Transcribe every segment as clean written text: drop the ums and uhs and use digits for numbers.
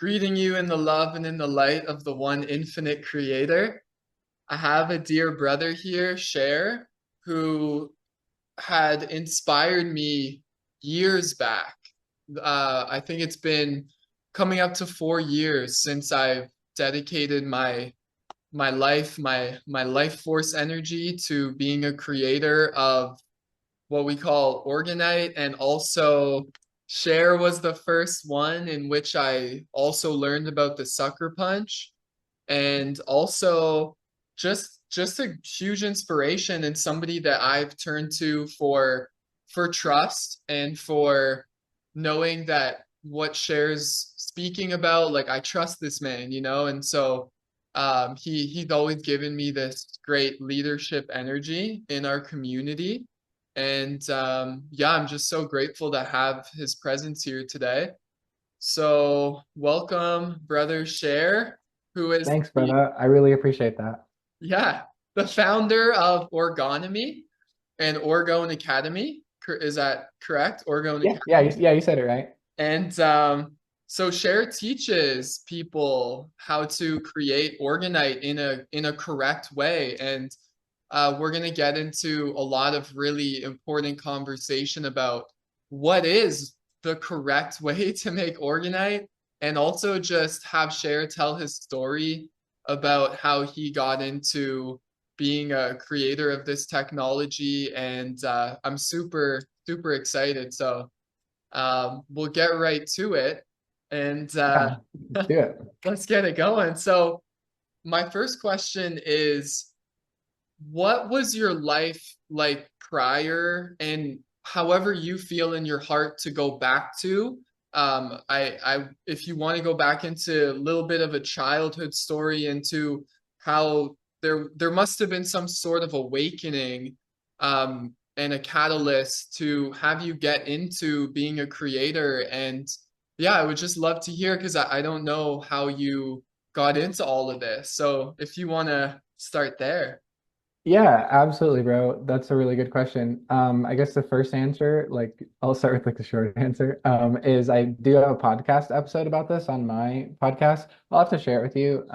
Greeting you in the love and in the light of the one infinite creator. I have a dear brother here, Sher, who had inspired me years back. I think it's been coming up to 4 years since I've dedicated my life, my life force energy to being a creator of what we call Orgonite, and also Share was the first one in which I also learned about the sucker punch, and also just a huge inspiration and somebody that I've turned to for trust and for knowing that what Share's speaking about, like I trust this man, and so he's always given me this great leadership energy in our community. And yeah, I'm just so grateful to have his presence here today. So, welcome, brother Cher, who is Thanks, the, brother. I really appreciate that. yeah, the founder of Orgonomy and Orgone Academy. Is that correct? Orgone Yeah, yeah, Academy. yeah, you said it right. And so Cher teaches people how to create Orgonite in a correct way. And we're going to get into a lot of really important conversation about what is the correct way to make Orgonite, and also just have Cher tell his story about how he got into being a creator of this technology. And I'm super, super excited. So we'll get right to it, and Yeah, let's do it. let's get it going. So, my first question is, what was your life like prior, and however you feel in your heart to go back to? If you want to go back into a little bit of a childhood story into how there must have been some sort of awakening, and a catalyst to have you get into being a creator. And yeah, I would just love to hear because I don't know how you got into all of this. So if you want to start there. Yeah, absolutely, bro. That's a really good question. I guess the first answer, like I'll start with like the short answer, is I do have a podcast episode about this on my podcast. I'll have to share it with you.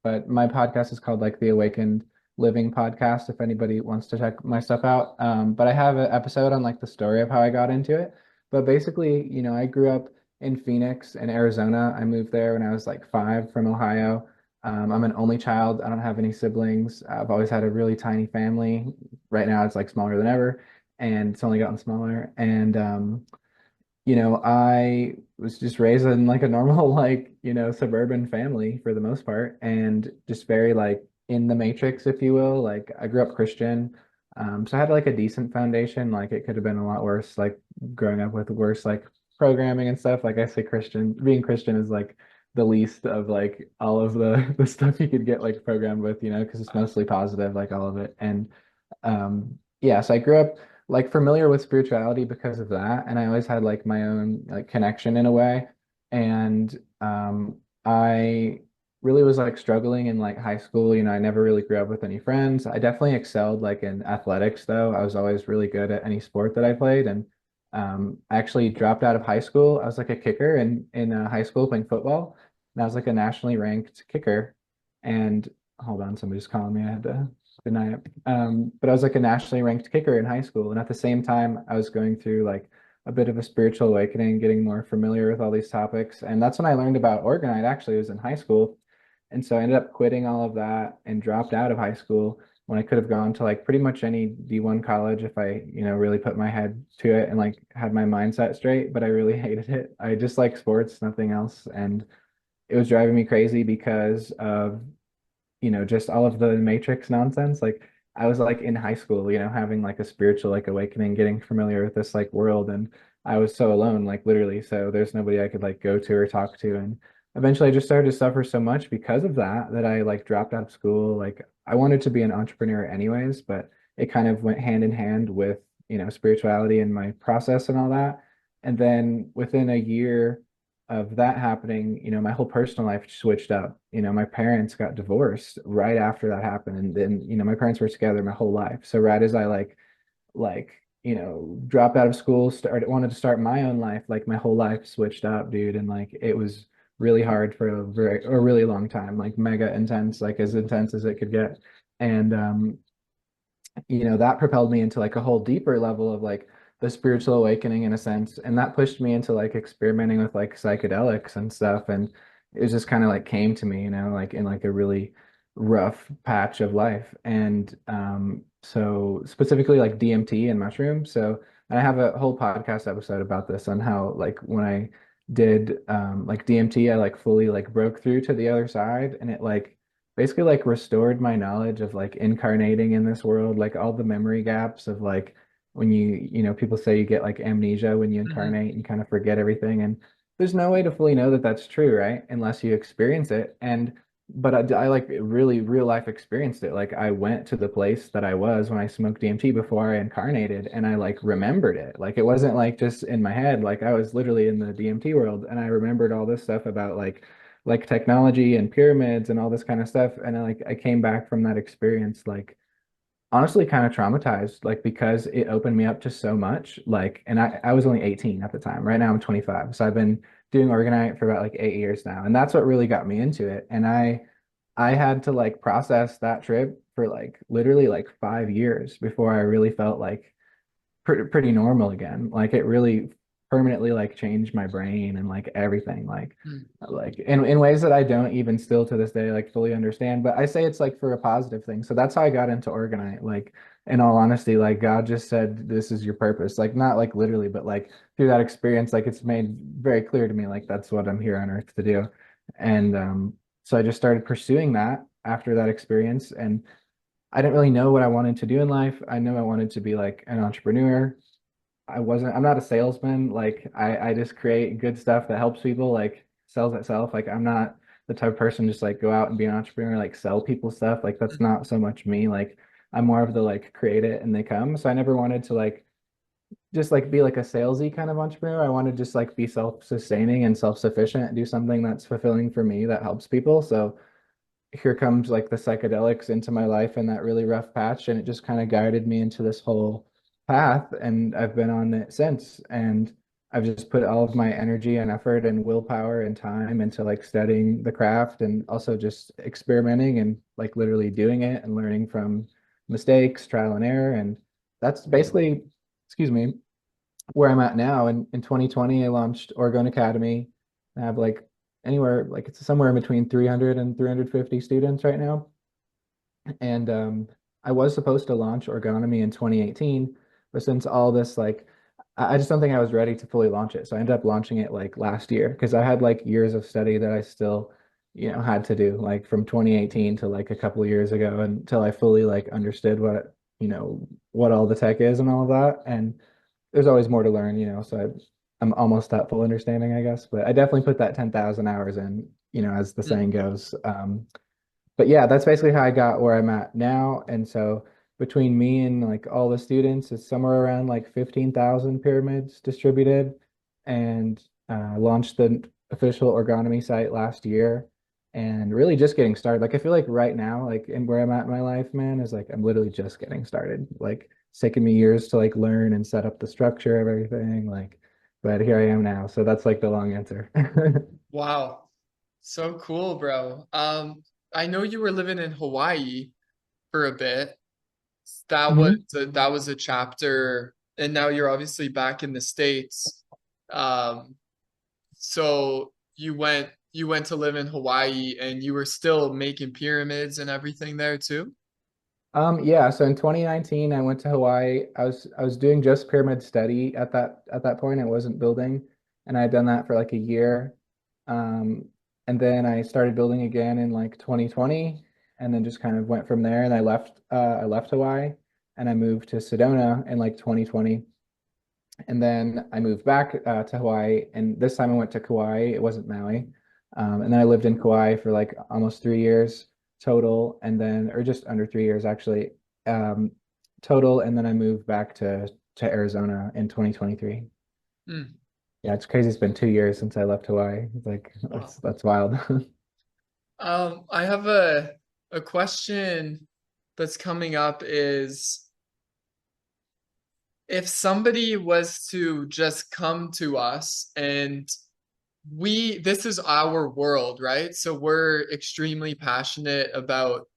But my podcast is called like the Awakened Living Podcast, if anybody wants to check my stuff out. But I have an episode on like the story of how I got into it. But basically, I grew up in Phoenix in Arizona. I moved there when I was like 5 from Ohio. I'm an only child. I don't have any siblings. I've always had a really tiny family. Right now, it's like smaller than ever, and it's only gotten smaller. And I was just raised in like a normal, like, suburban family for the most part, and just very like in the matrix, if you will. Like I grew up Christian, so I had like a decent foundation. Like it could have been a lot worse, like growing up with worse like programming and stuff. Like I say, being Christian is like the least of like all of the the stuff you could get like programmed with, because it's mostly positive, like all of it. And yeah, so I grew up like familiar with spirituality because of that, and I always had like my own like connection in a way. And I really was like struggling in like high school. I never really grew up with any friends. I definitely excelled like in athletics though. I was always really good at any sport that I played. And I actually dropped out of high school. I was like a kicker in high school playing football, and I was like a nationally ranked kicker. And hold on, somebody's calling me. I had to deny it. But I was like a nationally ranked kicker in high school. And at the same time, I was going through like a bit of a spiritual awakening, getting more familiar with all these topics. And that's when I learned about Orgonite. Actually, it was in high school. And so I ended up quitting all of that and dropped out of high school when I could have gone to like pretty much any D1 college if I, really put my head to it and like had my mindset straight. But I really hated it. I just like sports, nothing else. And it was driving me crazy because of just all of the Matrix nonsense. Like I was like in high school, having like a spiritual like awakening, getting familiar with this like world, and I was so alone, like literally. So there's nobody I could like go to or talk to, and eventually I just started to suffer so much because of that that I like dropped out of school. Like I wanted to be an entrepreneur anyways, but it kind of went hand in hand with, spirituality and my process and all that. And then within a year of that happening, my whole personal life switched up. My parents got divorced right after that happened. And then, my parents were together my whole life. So right as I like, dropped out of school, wanted to start my own life, like my whole life switched up, dude. And like it was really hard for a really long time, like mega intense, like as intense as it could get. And that propelled me into like a whole deeper level of like the spiritual awakening in a sense. And that pushed me into like experimenting with like psychedelics and stuff. And it just kind of like came to me, like in like a really rough patch of life. And so specifically like DMT and mushrooms. And I have a whole podcast episode about this on how like when I did like DMT, I like fully like broke through to the other side, and it like basically like restored my knowledge of like incarnating in this world, like all the memory gaps of like when people say you get like amnesia when you Mhm. incarnate and kind of forget everything. And there's no way to fully know that that's true, right? Unless you experience it. But I like really real life experienced it. Like I went to the place that I was when I smoked DMT before I incarnated, and I like remembered it. Like it wasn't like just in my head. Like I was literally in the DMT world, and I remembered all this stuff about like technology and pyramids and all this kind of stuff. And I came back from that experience like honestly kind of traumatized, like because it opened me up to so much. Like, and I was only 18 at the time. Right now I'm 25. So I've been doing Organite for about like 8 years now. And that's what really got me into it. And I had to like process that trip for like literally like 5 years before I really felt like pretty normal again. Like it really permanently like changed my brain and like everything, Mm. like in ways that I don't even still to this day like fully understand. But I say it's like for a positive thing. So that's how I got into Organite. Like in all honesty, like God just said this is your purpose. Like not like literally, but like through that experience, like it's made very clear to me like that's what I'm here on earth to do. And so I just started pursuing that after that experience. And I didn't really know what I wanted to do in life. I knew I wanted to be like an entrepreneur. I'm not a salesman. Like I just create good stuff that helps people, like sells itself. Like I'm not the type of person just like go out and be an entrepreneur, like sell people stuff. Like that's not so much me. Like I'm more of the like create it and they come. So I never wanted to like just like be like a salesy kind of entrepreneur. I want to just like be self-sustaining and self-sufficient and do something that's fulfilling for me that helps people. So here comes like the psychedelics into my life in that really rough patch, and it just kind of guided me into this whole path, and I've been on it since. And I've just put all of my energy and effort and willpower and time into like studying the craft and also just experimenting and like literally doing it and learning from mistakes, trial and error. And that's basically, excuse me, where I'm at now. And in 2020, I launched Orgon Academy. I have like anywhere, like it's somewhere in between 300 and 350 students right now. And I was supposed to launch Orgonomy in 2018, but since all this, like, I just don't think I was ready to fully launch it. So I ended up launching it like last year because I had like years of study that I still, had to do like from 2018 to like a couple of years ago until I fully like understood what all the tech is and all of that. And there's always more to learn, so I'm almost at full understanding, I guess. But I definitely put that 10,000 hours in, as the Mm. saying goes. But yeah, that's basically how I got where I'm at now. And so between me and like all the students, it's somewhere around like 15,000 pyramids distributed, and launched the official Orgonomy site last year, and really just getting started. Like I feel like right now, like in where I'm at in my life, man, is like I'm literally just getting started. Like it's taken me years to like learn and set up the structure of everything. Like, but here I am now. So that's like the long answer. Wow. So cool, bro. I know you were living in Hawaii for a bit. Mhm. That was a chapter, and now you're obviously back in the States. Um, so you went to live in Hawaii and you were still making pyramids and everything there too? Yeah, so in 2019 I went to Hawaii. I was doing just pyramid study at that point. I wasn't building, and I had done that for like a year. Um, and then I started building again in like 2020, and then just kind of went from there. And I left Hawaii and I moved to Sedona in like 2020. And then I moved back to Hawaii, and this time I went to Kauai. It wasn't Maui. And then I lived in Kauai for like almost 3 years total, and then, or just under 3 years actually, um, total. And then I moved back to Arizona in 2023. Hmm. Yeah, it's crazy. It's been 2 years since I left Hawaii. It's like Wow. that's wild. I have a question that's coming up is if somebody was to just come to us and this is our world, right? So we're extremely passionate about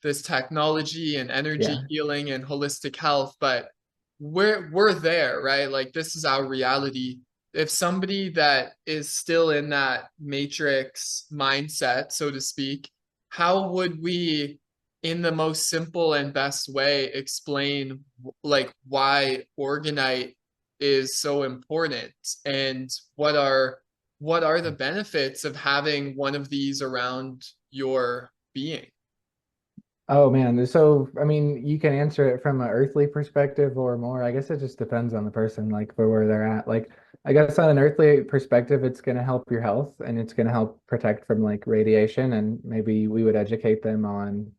this technology and energy Yeah. healing and holistic health, but we're there, right? Like this is our reality. If somebody that is still in that matrix mindset, so to speak, how would we, in the most simple and best way, explain like why organite is so important and what are the benefits of having one of these around your being? Oh man, so I mean, you can answer it from an earthly perspective or more. I guess it just depends on the person, like for where they're at. Like, I guess on an earthly perspective, it's going to help your health and it's going to help protect from like radiation. And maybe we would educate them on,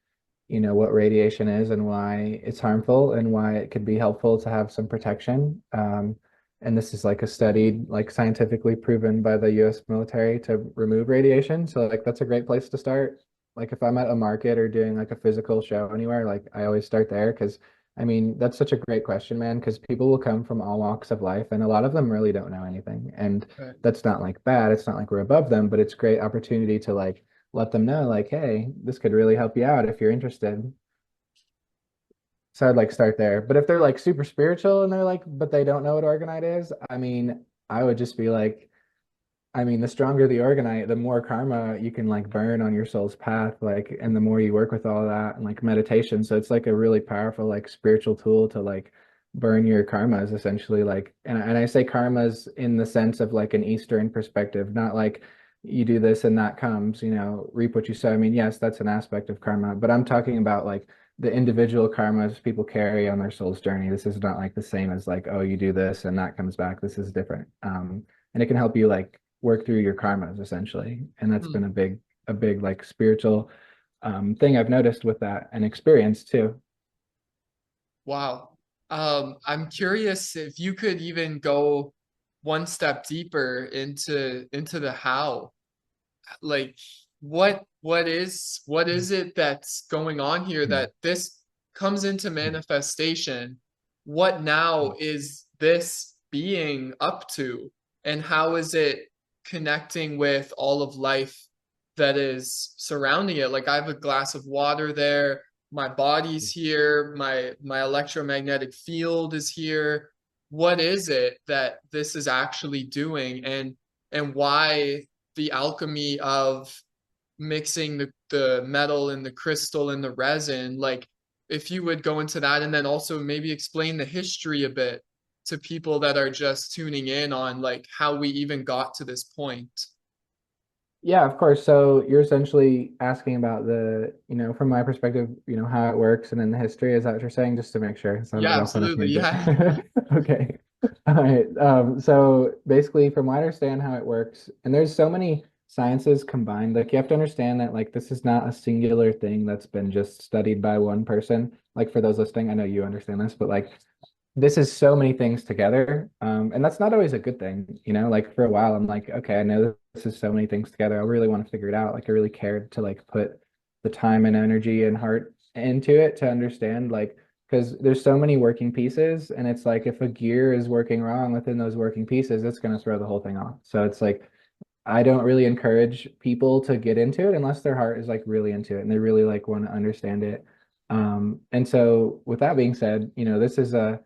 what radiation is and why it's harmful and why it could be helpful to have some protection. And this is like a studied, like scientifically proven by the US military to remove radiation. So like that's a great place to start. Like if I'm at a market or doing like a physical show anywhere, like I always start there because I mean, that's such a great question, man, because people will come from all walks of life and a lot of them really don't know anything. And Right. that's not like bad. It's not like we're above them, but it's great opportunity to like let them know like, hey, this could really help you out if you're interested. So I'd like start there. But if they're like super spiritual and they're like, but they don't know what Orgonite is, I mean, I would just be like, I mean, the stronger the organite, the more karma you can like burn on your soul's path, like, and the more you work with all that and like meditation. So it's like a really powerful, like spiritual tool to like burn your karmas essentially. Like, and I say karmas in the sense of like an Eastern perspective, not like you do this and that comes, reap what you sow. I mean, yes, that's an aspect of karma, but I'm talking about like the individual karmas people carry on their soul's journey. This is not like the same as like, oh, you do this and that comes back. This is different. And it can help you like work through your karmas essentially. And that's Hmm. been a big like spiritual thing I've noticed with that and experience too. Wow. I'm curious if you could even go one step deeper into the how. Like what is it that's going on here Mm. that this comes into manifestation? What now is this being up to? And how is it connecting with all of life that is surrounding it? Like I have a glass of water there, my body's here, my electromagnetic field is here. What is it that this is actually doing and why the alchemy of mixing the metal and the crystal and the resin, like if you would go into that and then also maybe explain the history a bit to people that are just tuning in on like how we even got to this point. Yeah, of course. So you're essentially asking about from my perspective, how it works and then the history. Is that what you're saying? Just to make sure so I'm Yeah, not off on a absolutely. tangent. Yeah. Okay. All right. So basically, from what I understand how it works, and there's so many sciences combined, like you have to understand that like this is not a singular thing that's been just studied by one person. Like for those listening, I know you understand this, but like this is so many things together. And that's not always a good thing, like for a while, I'm like, okay, I know this is so many things together. I really want to figure it out. Like I really cared to like put the time and energy and heart into it to understand like, because there's so many working pieces and it's like if a gear is working wrong within those working pieces, it's going to throw the whole thing off. So it's like I don't really encourage people to get into it unless their heart is like really into it and they really like want to understand it. And so with that being said, this is a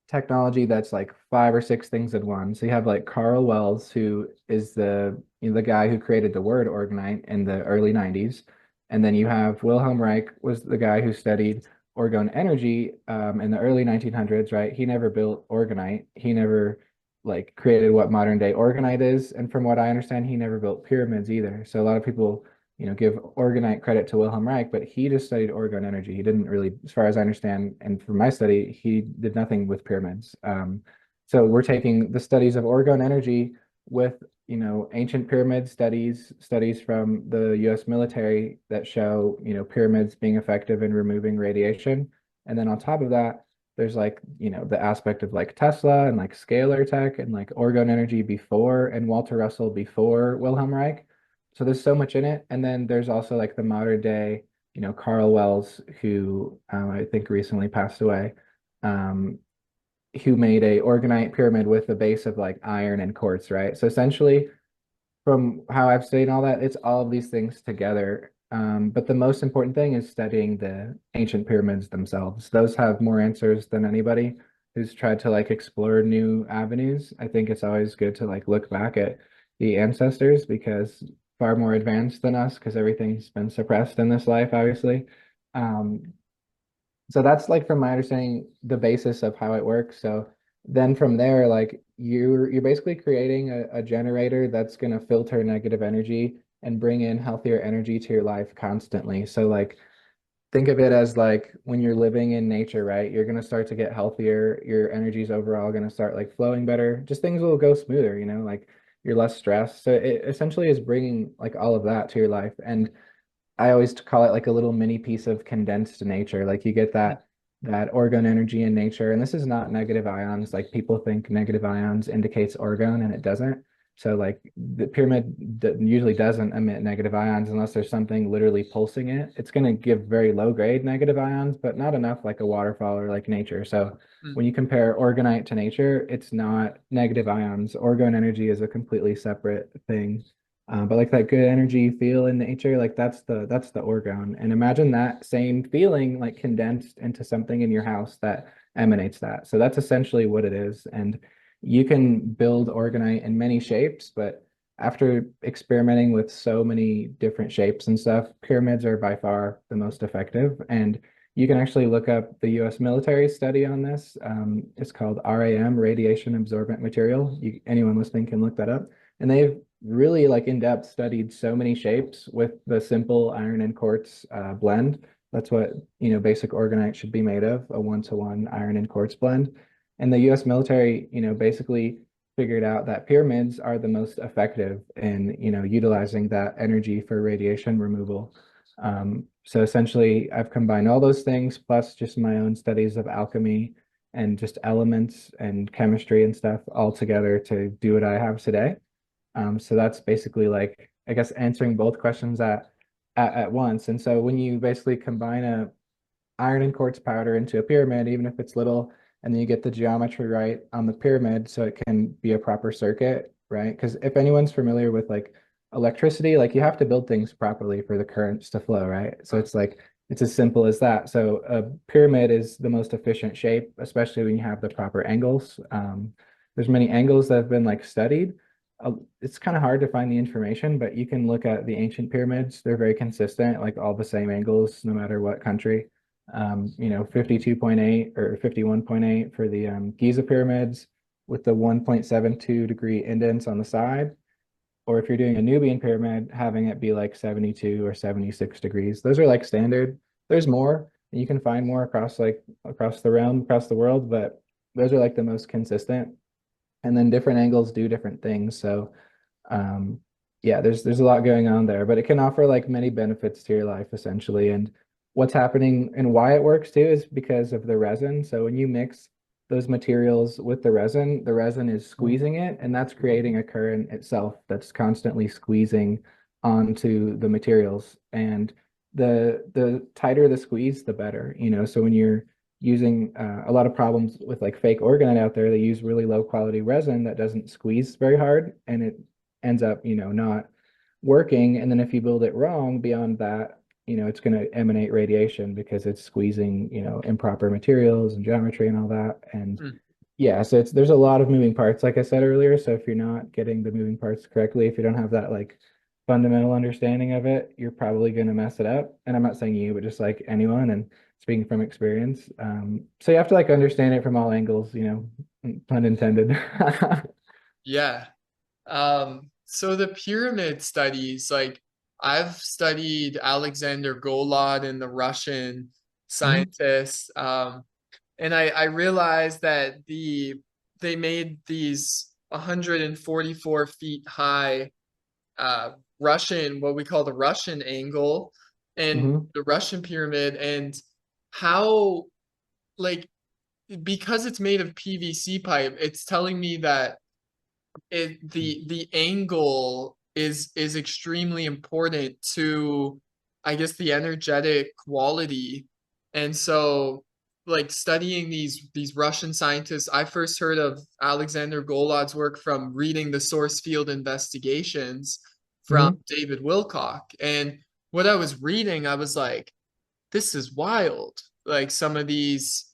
technology that's like five or six things in one. So you have like Carl Wells, who is the guy who created the word organite in the early 90s. And then you have Wilhelm Reich was the guy who studied orgone energy in the early 1900s, right? He never built organite. He never like created what modern day organite is. And from what I understand, he never built pyramids either. So a lot of people give organite credit to Wilhelm Reich, but he just studied orgone energy. He didn't really, as far as I understand, and from my study, he did nothing with pyramids. So we're taking the studies of orgone energy with, ancient pyramid studies from the U.S. military that show, pyramids being effective in removing radiation. And then on top of that, there's like, the aspect of like Tesla and like scalar tech and like orgone energy before and Walter Russell before Wilhelm Reich. So there's so much in it. And then there's also like the modern day, Carl Wells, who I think recently passed away, um, who made a organite pyramid with a base of like iron and quartz, right? So essentially, from how I've studied all that, it's all of these things together. But the most important thing is studying the ancient pyramids themselves. Those have more answers than anybody who's tried to like explore new avenues. I think it's always good to like look back at the ancestors because far more advanced than us because everything's been suppressed in this life, obviously. Um, so that's like from my understanding the basis of how it works. So then from there, like you're basically creating a generator that's going to filter negative energy and bring in healthier energy to your life constantly. So like think of it as like when you're living in nature, right? You're going to start to get healthier. Your energy's overall going to start like flowing better. Just things will go smoother, you know, like you're less stressed. So it essentially is bringing like all of that to your life. And I always call it like a little mini piece of condensed nature. Like you get that orgone energy in nature, and this is not negative ions. Like people think negative ions indicates orgone, and it doesn't. So like the pyramid usually doesn't emit negative ions unless there's something literally pulsing it. It's going to give very low grade negative ions, but not enough like a waterfall or like nature. So Mm. when you compare orgonite to nature, it's not negative ions. Orgone energy is a completely separate thing. But like that good energy you feel in nature, like that's the orgone. And imagine that same feeling like condensed into something in your house that emanates that. So that's essentially what it is. And you can build orgonite in many shapes, but after experimenting with so many different shapes and stuff, pyramids are by far the most effective. And you can actually look up the US military study on this. It's called RAM, radiation absorbent material. Anyone listening can look that up. And they've really like in depth studied so many shapes with the simple iron and quartz blend. That's what, basic orgonite should be made of, a 1-to-1 iron and quartz blend. And the US military, basically figured out that pyramids are the most effective in, utilizing that energy for radiation removal. So essentially, I've combined all those things plus just my own studies of alchemy and just elements and chemistry and stuff all together to do what I have today. So that's basically like, I guess, answering both questions at once. And so when you basically combine a iron and quartz powder into a pyramid, even if it's little, and then you get the geometry right on the pyramid so it can be a proper circuit, right? Because if anyone's familiar with like electricity, like you have to build things properly for the currents to flow, right? So it's like it's as simple as that. So a pyramid is the most efficient shape, especially when you have the proper angles. There's many angles that have been like studied. It's kind of hard to find the information, but you can look at the ancient pyramids. They're very consistent, like all the same angles, no matter what country. 52.8 or 51.8 for the Giza pyramids with the 1.72-degree indents on the side. Or if you're doing a Nubian pyramid, having it be like 72 or 76 degrees. Those are like standard. There's more, and you can find more across the realm, across the world, but those are like the most consistent. And then different angles do different things. So um, yeah, there's a lot going on there, but it can offer like many benefits to your life essentially. And what's happening and why it works too is because of the resin. So when you mix those materials with the resin is squeezing it, and that's creating a current itself that's constantly squeezing onto the materials. And the tighter the squeeze, the better, So when you're using a lot of problems with like fake orgonite out there, they use really low quality resin that doesn't squeeze very hard, and it ends up, not working. And then if you build it wrong beyond that, it's going to emanate radiation because it's squeezing, improper materials and geometry and all that. And Mm. yeah, so there's a lot of moving parts, like I said earlier. So if you're not getting the moving parts correctly, if you don't have that like fundamental understanding of it, you're probably going to mess it up. And I'm not saying you, but just like anyone and speaking from experience. So you have to like understand it from all angles, pun intended. Yeah. So the pyramid studies, like I've studied Alexander Golod and the Russian Mhm, scientists, and I realized that they made these 144 feet high Russian, what we call the Russian angle, and mhm, the Russian pyramid, and how like because it's made of PVC pipe, it's telling me that the angle is extremely important to I guess the energetic quality. And so like studying these Russian scientists, I first heard of Alexander Golov's work from reading the source field investigations from Hmm. David Wilcock. And what I was reading, I was like, this is wild. Like some of these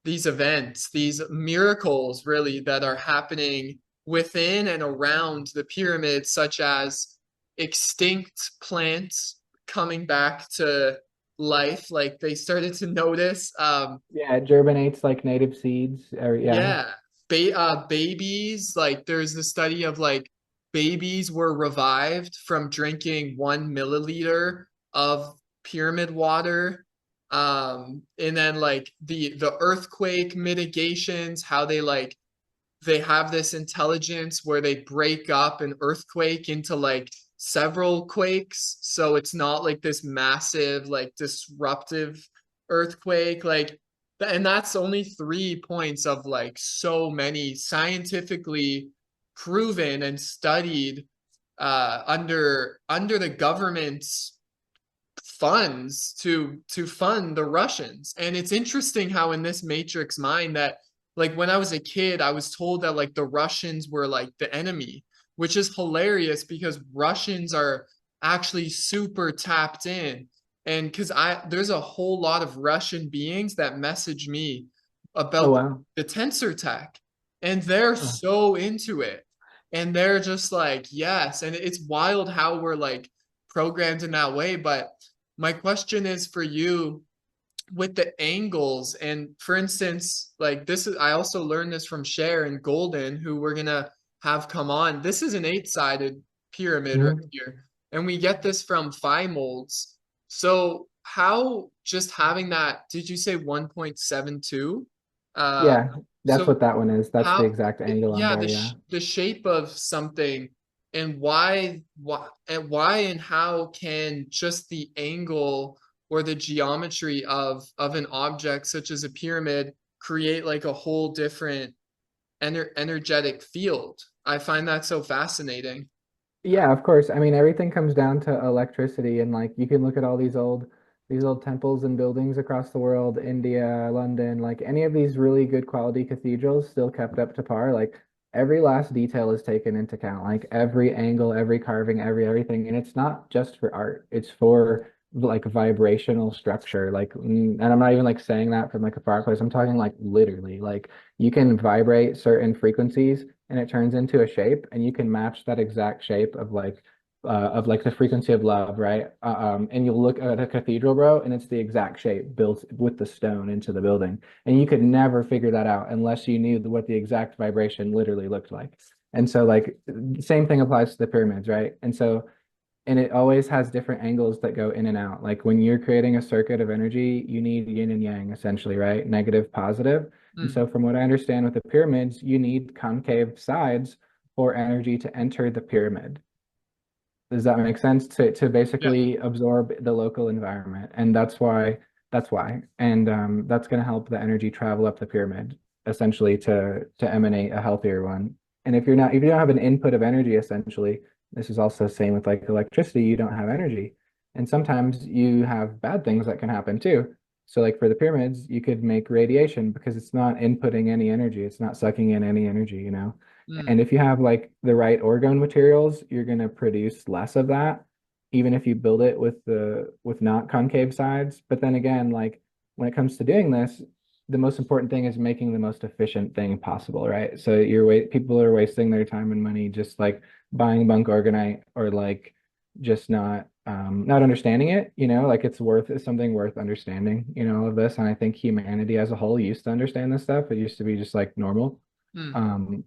events, these miracles really that are happening within and around the pyramid, such as extinct plants coming back to life. Like they started to notice Yeah, it germinates like native seeds. Or yeah. yeah, babies, like there's the study of like babies were revived from drinking 1 milliliter of pyramid water. And then like the earthquake mitigations, how they like they have this intelligence where they break up an earthquake into like several quakes, so it's not like this massive like disruptive earthquake like and that's only 3 points of like so many scientifically proven and studied under the government's funds to fund the Russians. And it's interesting how in this Matrix mind that like when I was a kid, I was told that like the Russians were like the enemy, which is hilarious because Russians are actually super tapped in. And because I there's a whole lot of Russian beings that message me Oh about wow. the tensor tech, and they're Oh, so into it. And they're just like, yes. And it's wild how we're like programmed in that way. But my question is for you with the angles. And for instance, like this is, I also learned this from Cher and Golden, who we're going to have come on. This is an 8-sided pyramid right mhm. here. And we get this from phi molds. So how just having that, did you say 1.72? Uh, Yeah, that's so what that one is. That's the how exact angle on yeah there. Yeah. the shape of something and why and how can just the angle or the geometry of an object such as a pyramid create like a whole different energetic field. I find that so fascinating. Yeah, of course. I mean, everything comes down to electricity, and like you can look at all these old temples and buildings across the world, India, London, like any of these really good quality cathedrals still kept up to par. Like every last detail is taken into account, like every angle, every carving, everything. And it's not just for art, it's for like vibrational structure. Like, and I'm not even like saying that from like a far place. I'm talking like literally, like you can vibrate certain frequencies and it turns into a shape, and you can match that exact shape of like the frequency of love, right? And you'll look at a cathedral, bro, and it's the exact shape built with the stone into the building, and you could never figure that out unless you knew what the exact vibration literally looked like. And so, like, same thing applies to the pyramids, right? And so and it always has different angles that go in and out. Like when you're creating a circuit of energy, you need yin and yang essentially, right? Negative, positive. And Mm, so from what I understand with the pyramids, you need concave sides for energy to enter the pyramid. Does that make sense? To yeah. basically absorb the local environment. And that's why. And that's going to help the energy travel up the pyramid essentially to emanate a healthier one. And if you don't have an input of energy, essentially, this is also the same with like electricity, you don't have energy. And sometimes you have bad things that can happen too. So like for the pyramids, you could make radiation because it's not inputting any energy, it's not sucking in any energy, you know. And Mm, if you have like the right orgone materials, you're going to produce less of that, even if you build it with not concave sides. But then again, like when it comes to doing this, the most important thing is making the most efficient thing possible, right? So people are wasting their time and money just like buying bunk organite or like just not understanding it, you know, like it's something worth understanding, you know, of this. And I think humanity as a whole used to understand this stuff. It used to be just like normal. mm, Um,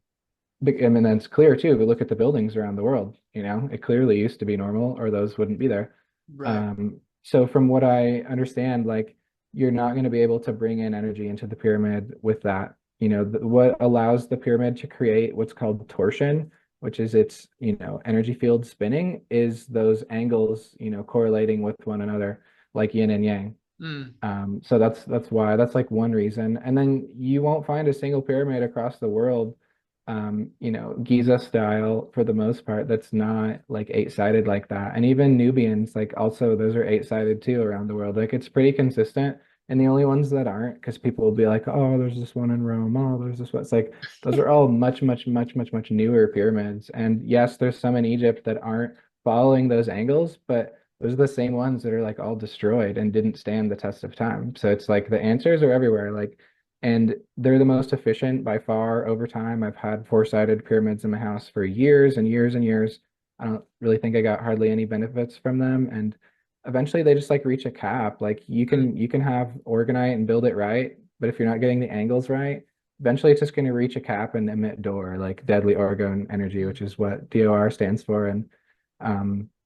I mean, that's clear too. We look at the buildings around the world, you know, it clearly used to be normal or those wouldn't be there. right. So from what I understand, like you're not going to be able to bring in energy into the pyramid with that. You know, what allows the pyramid to create what's called torsion, which is its, you know, energy field spinning, is those angles, you know, correlating with one another, like yin and yang. Mm, So that's why that's like one reason. And then you won't find a single pyramid across the world, you know, Giza style for the most part, that's not like 8-sided like that. And even Nubians, like also those are 8-sided too around the world. Like it's pretty consistent. And the only ones that aren't, because people will be like, oh, there's this one in Rome. Oh, there's this one. It's like those are all much, much, much, much, much newer pyramids. And yes, there's some in Egypt that aren't following those angles, but those are the same ones that are like all destroyed and didn't stand the test of time. So it's like the answers are everywhere. Like, and they're the most efficient by far over time. I've had four-sided pyramids in my house for years and years and years. I don't really think I got hardly any benefits from them. And eventually they just like reach a cap. Like Mm, you can have organite and build it right, but if you're not getting the angles right, eventually it's just going to reach a cap and emit DOR, like deadly Orgon energy, mm, which is what DOR stands for. And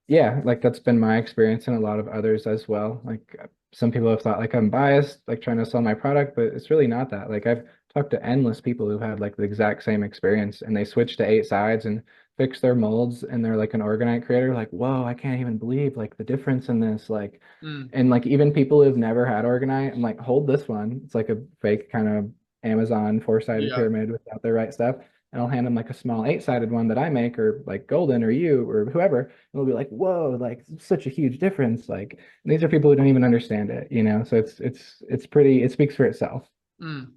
yeah, like that's been my experience and a lot of others as well. Like some people have thought like I'm biased, like trying to sell my product, but it's really not that. Like I've talked to endless people who had like the exact same experience and they switched to eight sides and fix their molds and they're like an organite creator, like, whoa, I can't even believe like the difference in this. Like, mm. and like even people who've never had organite, I'm like, hold this one. It's like a fake kind of Amazon four-sided Yeah. pyramid without the right stuff. And I'll hand them like a small eight-sided one that I make, or like Golden or you or whoever. And they'll be like, whoa, like such a huge difference. Like, and these are people who don't even understand it, you know? So it's pretty, it speaks for itself. Mm.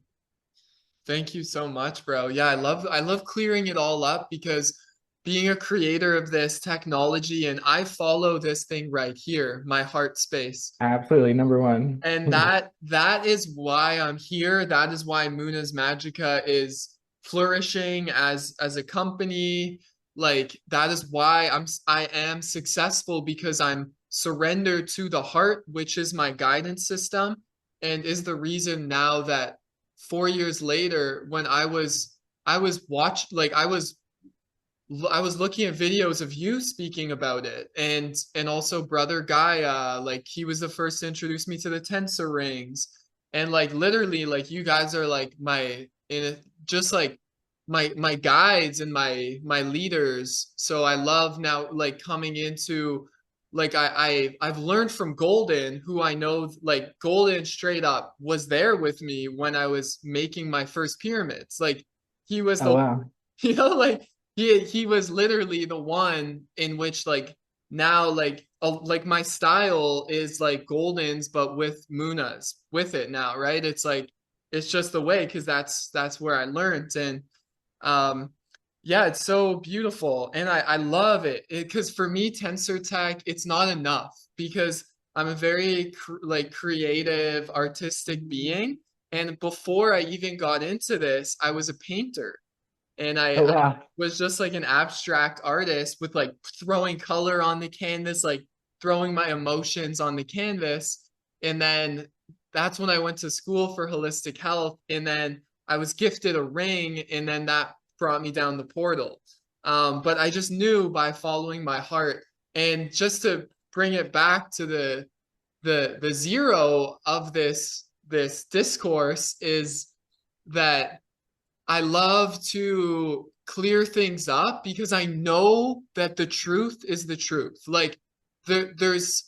Thank you so much, bro. Yeah, I love clearing it all up because being a creator of this technology and I follow this thing right here, my heart space. Absolutely, number one. And that is why I'm here. That is why Moonas Magica is flourishing as a company. Like that is why I am successful because I'm surrendered to the heart, which is my guidance system, and is the reason now that 4 years later, when I was watched like I was looking at videos of you speaking about it and also brother Gaia, like he was the first to introduce me to the tensor rings. And like literally like you guys are like my in a, just like my guides and my leaders. So I love now like coming into like I've learned from Golden, who I know like Golden straight up was there with me when I was making my first pyramids. Like he was Oh the wow. like he was literally the one in which like now like my style is like Golden's but with Muna's with it now, right? It's like it's just the way because that's where I learned and um yeah, it's so beautiful and I love it because for me tensor tech it's not enough because I'm a very like creative artistic being and before I even got into this I was a painter and Oh I wow. was just like an abstract artist with like throwing color on the canvas, like throwing my emotions on the canvas. And then that's when I went to school for holistic health. And then I was gifted a ring, and then that brought me down the portal. But I just knew by following my heart. And just to bring it back to the zero of this discourse is that I love to clear things up because I know that the truth is the truth. Like there's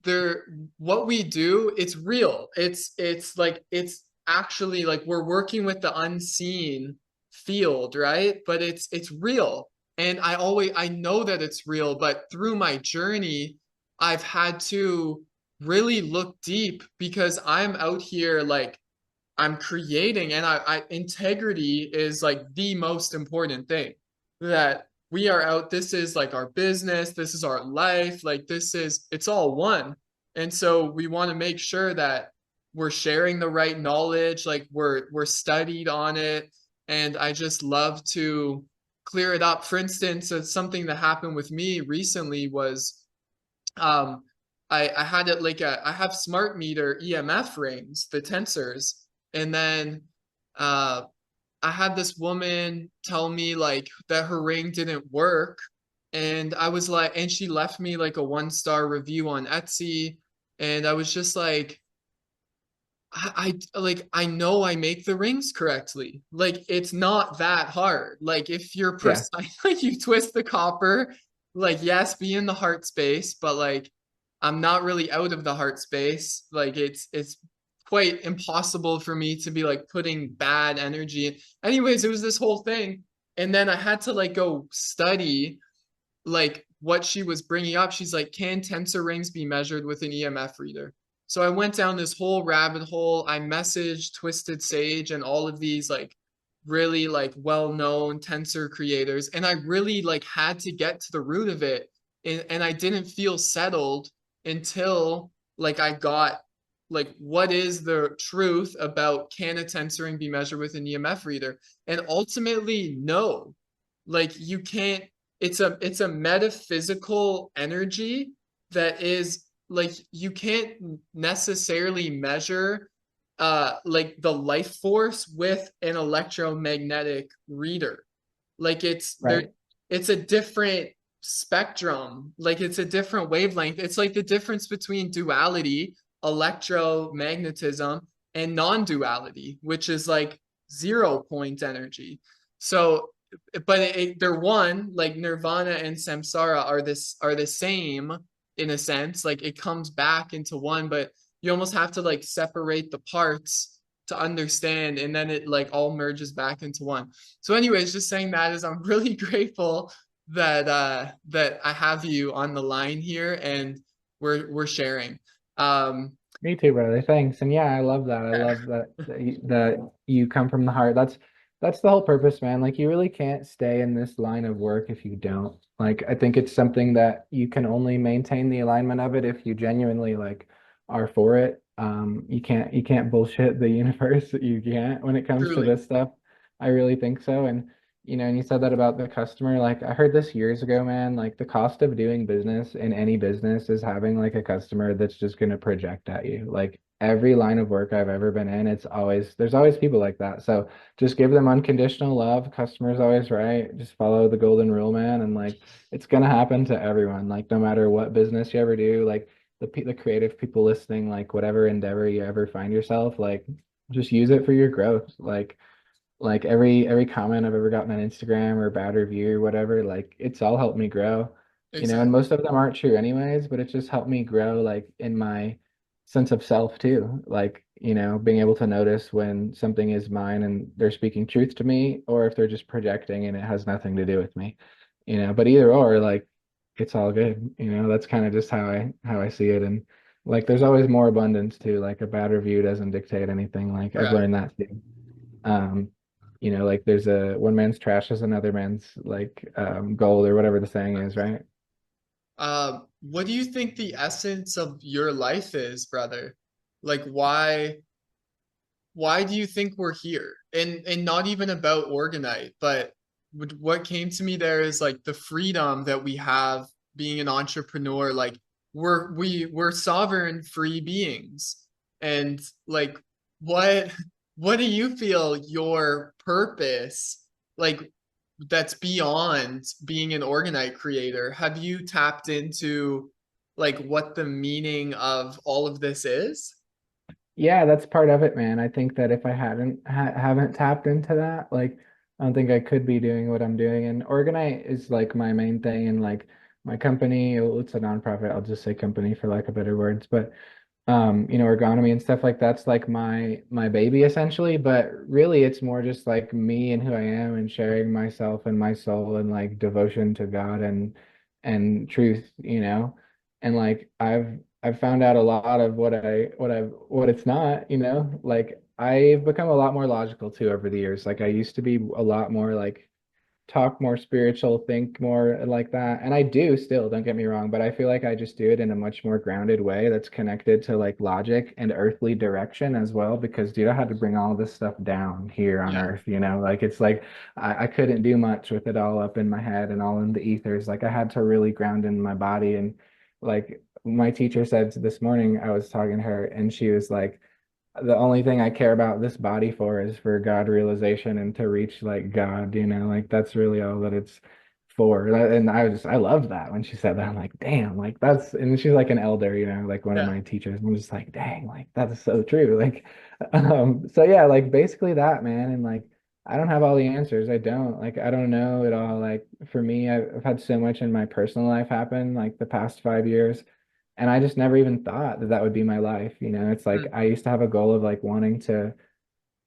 there what we do, it's real. It's like it's actually like we're working with the unseen field, right? But it's real. And I know that it's real, but through my journey, I've had to really look deep because I'm out here like I'm creating and I integrity is like the most important thing that we are out. This is like our business, this is our life, like this is it's all one. And so we want to make sure that we're sharing the right knowledge, like we're studied on it. And I just love to clear it up. For instance, something that happened with me recently was um I had it like I have smart meter EMF rings, the tensors, and then uh I had this woman tell me like that her ring didn't work, and I was like, and she left me like a 1-star review on Etsy, and I was just like I like I know I make the rings correctly. Like it's not that hard. Like if you're Yeah. precise, like you twist the copper, like yes, be in the heart space, but like I'm not really out of the heart space. Like it's quite impossible for me to be like putting bad energy in. Anyways, it was this whole thing, and then I had to like go study like what she was bringing up. She's like, can tensor rings be measured with an EMF reader? So I went down this whole rabbit hole. I messaged Twisted Sage and all of these like really like well-known tensor creators, and I really like had to get to the root of it. And I didn't feel settled until like I got like what is the truth about can a tensoring be measured with an EMF reader? And ultimately, no. Like you can't, it's a metaphysical energy that is like you can't necessarily measure like the life force with an electromagnetic reader. Like it's there, Right. it's a different spectrum, like it's a different wavelength. It's like the difference between duality, electromagnetism, and non-duality, which is like 0 point energy. So but they're one, like nirvana and samsara are the same in a sense, like it comes back into one, but you almost have to like separate the parts to understand, and then it like all merges back into one. So anyways, just saying that is I'm really grateful that I have you on the line here and we're sharing. um Me too, brother. Thanks. And yeah, I love that. I love that you come from the heart. That's the whole purpose, man. Like you really can't stay in this line of work if you don't. Like I think it's something that you can only maintain the alignment of it if you genuinely like are for it. You can't bullshit the universe. You can't when it comes to Truly. this stuff. I really think so. And and you said that about the customer. Like I heard this years ago, man. Like the cost of doing business in any business is having like a customer that's just going to project at you. Like every line of work I've ever been in, there's always people like that. So just give them unconditional love. Customer's always right. Just follow the golden rule, man. And like it's gonna happen to everyone. Like no matter what business you ever do, like the creative people listening, like whatever endeavor you ever find yourself, like just use it for your growth. Like every comment I've ever gotten on Instagram or bad review or whatever, like it's all helped me grow, and Exactly. most of them aren't true anyways, but it's just helped me grow like in my sense of self too. Like, being able to notice when something is mine and they're speaking truth to me, or if they're just projecting and it has nothing to do with me. But either or, like it's all good. That's kind of just how I see it. And like there's always more abundance too. Like a bad review doesn't dictate anything. Like I've Correct. learned that too. Um, like there's a one man's trash is another man's like gold or whatever the saying is, right? What do you think the essence of your life is, brother? Like why do you think we're here? And not even about Organite, but what came to me there is like the freedom that we have being an entrepreneur. Like we're sovereign free beings. And like what what do you feel your purpose like that's beyond being an Organite creator? Have you tapped into like what the meaning of all of this is? Yeah, that's part of it, man. I think that if I haven't tapped into that, like I don't think I could be doing what I'm doing. And Organite is like my main thing, and like my company, it's a nonprofit. I'll just say company for lack of better words, but ergonomy and stuff like that's like my baby essentially, but really it's more just like me and who I am and sharing myself and my soul and like devotion to God and truth. And like I've found out a lot of what it's not, like I've become a lot more logical too over the years. Like I used to be a lot more like talk more spiritual, think more like that. And I do still, don't get me wrong, but I feel like I just do it in a much more grounded way that's connected to like logic and earthly direction as well. Because, dude, I had to bring all this stuff down here on Yeah. earth, like it's like I couldn't do much with it all up in my head and all in the ethers. Like I had to really ground in my body. And like my teacher said this morning, I was talking to her and she was like, the only thing I care about this body for is for God realization and to reach like God, like that's really all that it's for. And I loved that when she said that. I'm like, damn, like and she's like an elder, like one of Yeah. my teachers. I'm just like, dang, like that's so true. Like, so yeah, like basically that, man. And like, I don't have all the answers. I don't know it all. Like for me, I've had so much in my personal life happen like the past 5 years, and I just never even thought that that would be my life. It's like Mm. I used to have a goal of like wanting to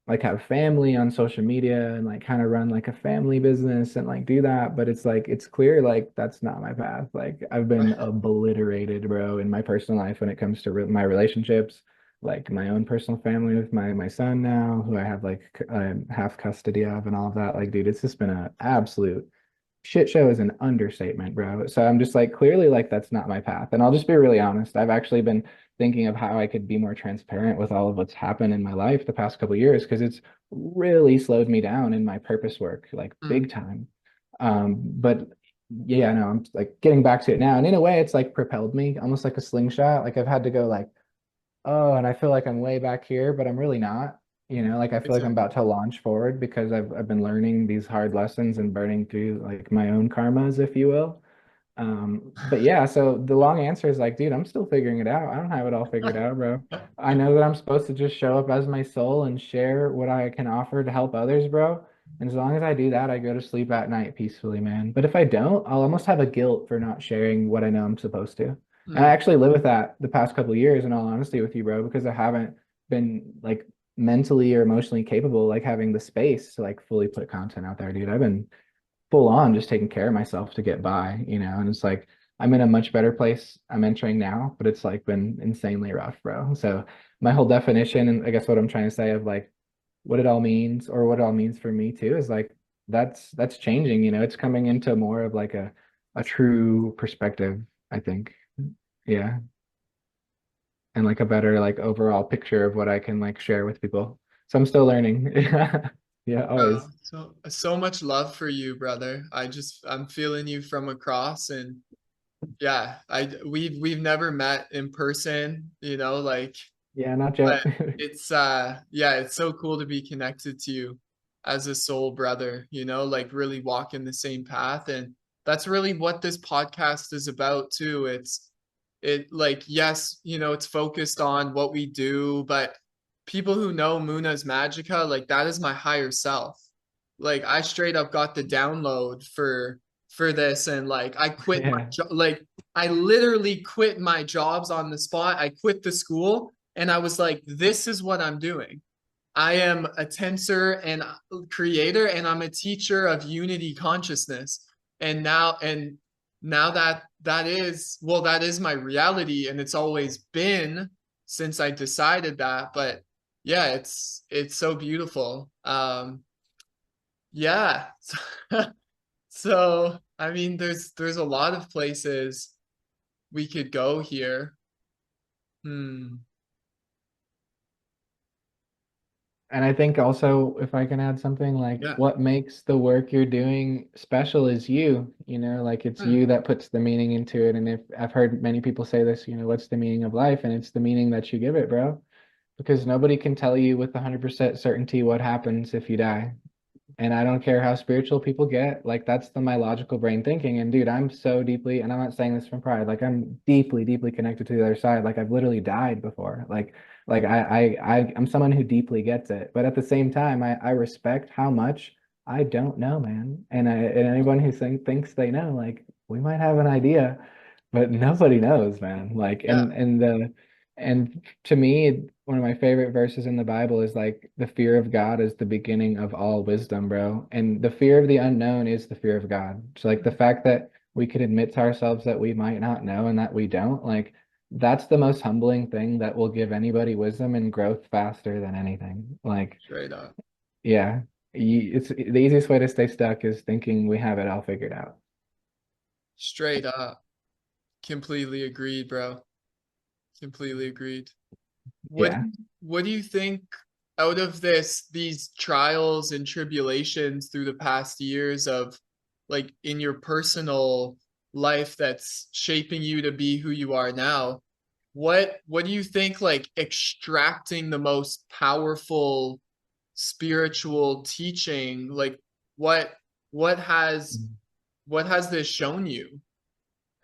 like have family on social media and like kind of run like a family business and like do that. But it's like it's clear like that's not my path. Like I've been obliterated, bro, in my personal life when it comes to my relationships, like my own personal family with my son now, who I have like half custody of and all of that. Like, dude, it's just been an absolute shit show is an understatement, bro. So I'm just like, clearly, like, that's not my path. And I'll just be really honest. I've actually been thinking of how I could be more transparent with all of what's happened in my life the past couple of years because it's really slowed me down in my purpose work, like Mm, big time. But yeah, no, I'm like getting back to it now. And in a way, it's like propelled me almost like a slingshot. Like I've had to go like, oh, and I feel like I'm way back here, but I'm really not. Like I feel like I'm exactly. about to launch forward because I've been learning these hard lessons and burning through like my own karmas, if you will. But yeah, so the long answer is like, dude, I'm still figuring it out. I don't have it all figured out, bro. I know that I'm supposed to just show up as my soul and share what I can offer to help others, bro. And as long as I do that, I go to sleep at night peacefully, man. But if I don't, I'll almost have a guilt for not sharing what I know I'm supposed to. And I Mm, actually live with that the past couple of years, in all honesty with you, bro, because I haven't been like mentally or emotionally capable, like having the space to like fully put content out there, dude. I've been full on just taking care of myself to get by, and it's like I'm in a much better place I'm entering now, but it's like been insanely rough, bro. So my whole definition, and I guess what I'm trying to say of like what it all means or what it all means for me too is like that's changing, it's coming into more of like a true perspective, I think. Yeah. And like a better like overall picture of what I can like share with people. So I'm still learning. Yeah, always. so much love for you, brother. I'm feeling you from across, and yeah, we've never met in person, like, Yeah, not but yet. it's yeah, it's so cool to be connected to you as a soul brother, like really walking the same path. And that's really what this podcast is about too. It like, yes, it's focused on what we do, but people who know Moonas Magica, like that is my higher self. Like I straight up got the download for this, and like I quit my Yeah. like I literally quit my jobs on the spot. I quit the school and I was like, this is what I'm doing. I am a tensor and creator, and I'm a teacher of unity consciousness. And now that is my reality, and it's always been since I decided that. But yeah, it's so beautiful. Yeah. So I mean, there's a lot of places we could go here. Hmm. And I think also, if I can add something, like Yeah. what makes the work you're doing special is you, like it's Hmm. you that puts the meaning into it. And if I've heard many people say this, what's the meaning of life? And it's the meaning that you give it, bro. Because nobody can tell you with 100% certainty what happens if you die. And I don't care how spiritual people get, like that's my logical brain thinking. And dude, I'm so deeply, and I'm not saying this from pride, like I'm deeply, deeply connected to the other side. Like I've literally died before. Like I'm someone who deeply gets it. But at the same time, I respect how much I don't know, man. And anyone who thinks they know, like we might have an idea, but nobody knows, man. Like Yeah. and to me, one of my favorite verses in the Bible is like the fear of God is the beginning of all wisdom, bro. And the fear of the unknown is the fear of God. So like the fact that we could admit to ourselves that we might not know and that we don't, like that's the most humbling thing that will give anybody wisdom and growth faster than anything. Like, Straight up. yeah, it's the easiest way to stay stuck is thinking we have it all figured out. Straight up. Completely agreed, bro. Completely agreed. What Yeah. what do you think out of these trials and tribulations through the past years of like in your personal life that's shaping you to be who you are now? What do you think like extracting the most powerful spiritual teaching, like what what has what has this shown you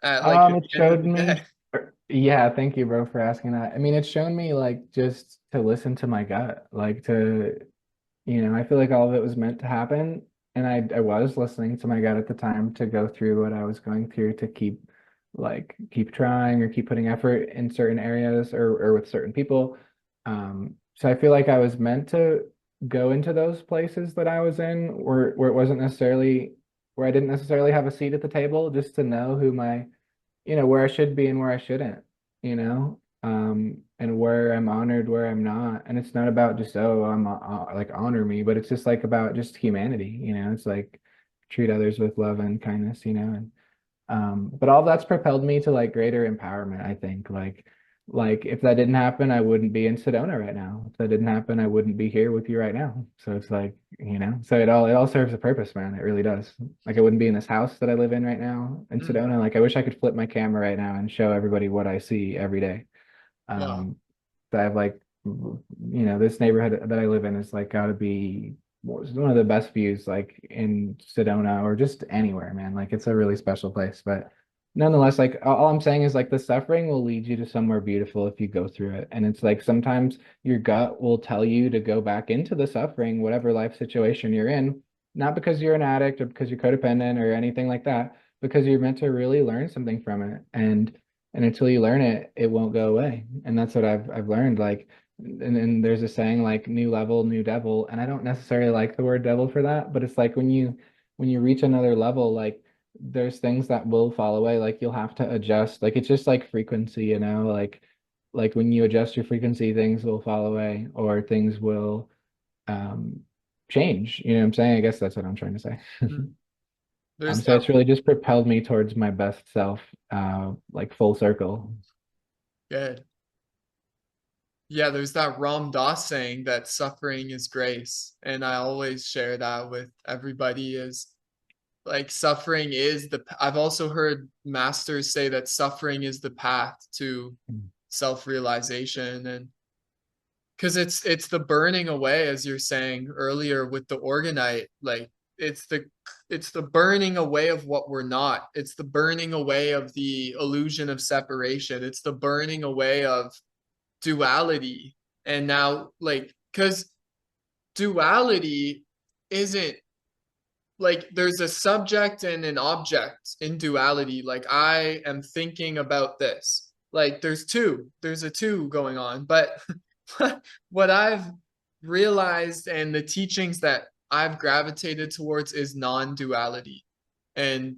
at like at It the end of showed the day? me, yeah, thank you, bro, for asking that. I mean, it's shown me like just to listen to my gut, like I feel like all of it was meant to happen. And I was listening to my gut at the time to go through what I was going through to keep trying or keep putting effort in certain areas or with certain people. So I feel like I was meant to. go into those places that I was in where it wasn't necessarily where I didn't necessarily have a seat at the table, just to know who my, where I should be and where I shouldn't, and where I'm honored, where I'm not. And it's not about just, oh, I'm like honor me, but it's just like about just humanity, it's like treat others with love and kindness, and but all that's propelled me to like greater empowerment, I think. Like if that didn't happen, I wouldn't be in Sedona right now. If that didn't happen, I wouldn't be here with you right now. So it's like, so it all serves a purpose, man. It really does. Like I wouldn't be in this house that I live in right now in Mm. Sedona. Like I wish I could flip my camera right now and show everybody what I see every day. Wow. Um, that I've like, this neighborhood that I live in is like gotta be one of the best views like in Sedona or just anywhere, man. Like it's a really special place. But nonetheless, like all I'm saying is like the suffering will lead you to somewhere beautiful if you go through it. And it's like sometimes your gut will tell you to go back into the suffering, whatever life situation you're in, not because you're an addict or because you're codependent or anything like that, because you're meant to really learn something from it. And until you learn it, it won't go away. And that's what I've learned. Like, and there's a saying like new level, new devil. And I don't necessarily like the word devil for that, but it's like when you reach another level, like there's things that will fall away. Like you'll have to adjust. Like it's just like frequency, like when you adjust your frequency, things will fall away or things will um change. You know what I'm saying? I guess that's what I'm trying to say. Mm. There's So that it's really just propelled me towards my best self, like full circle. good. Yeah, there's that Ram Dass saying that suffering is grace. And I always share that with everybody is like suffering is I've also heard masters say that suffering is the path to self-realization. And because it's the burning away, as you're saying earlier with the organite, like it's the it's the burning away of what we're not. It's the burning away of the illusion of separation. It's the burning away of duality. And now like because duality isn't like there's a subject and an object in duality. Like I am thinking about this. Like there's a two going on. But what I've realized and the teachings that I've gravitated towards is non-duality. And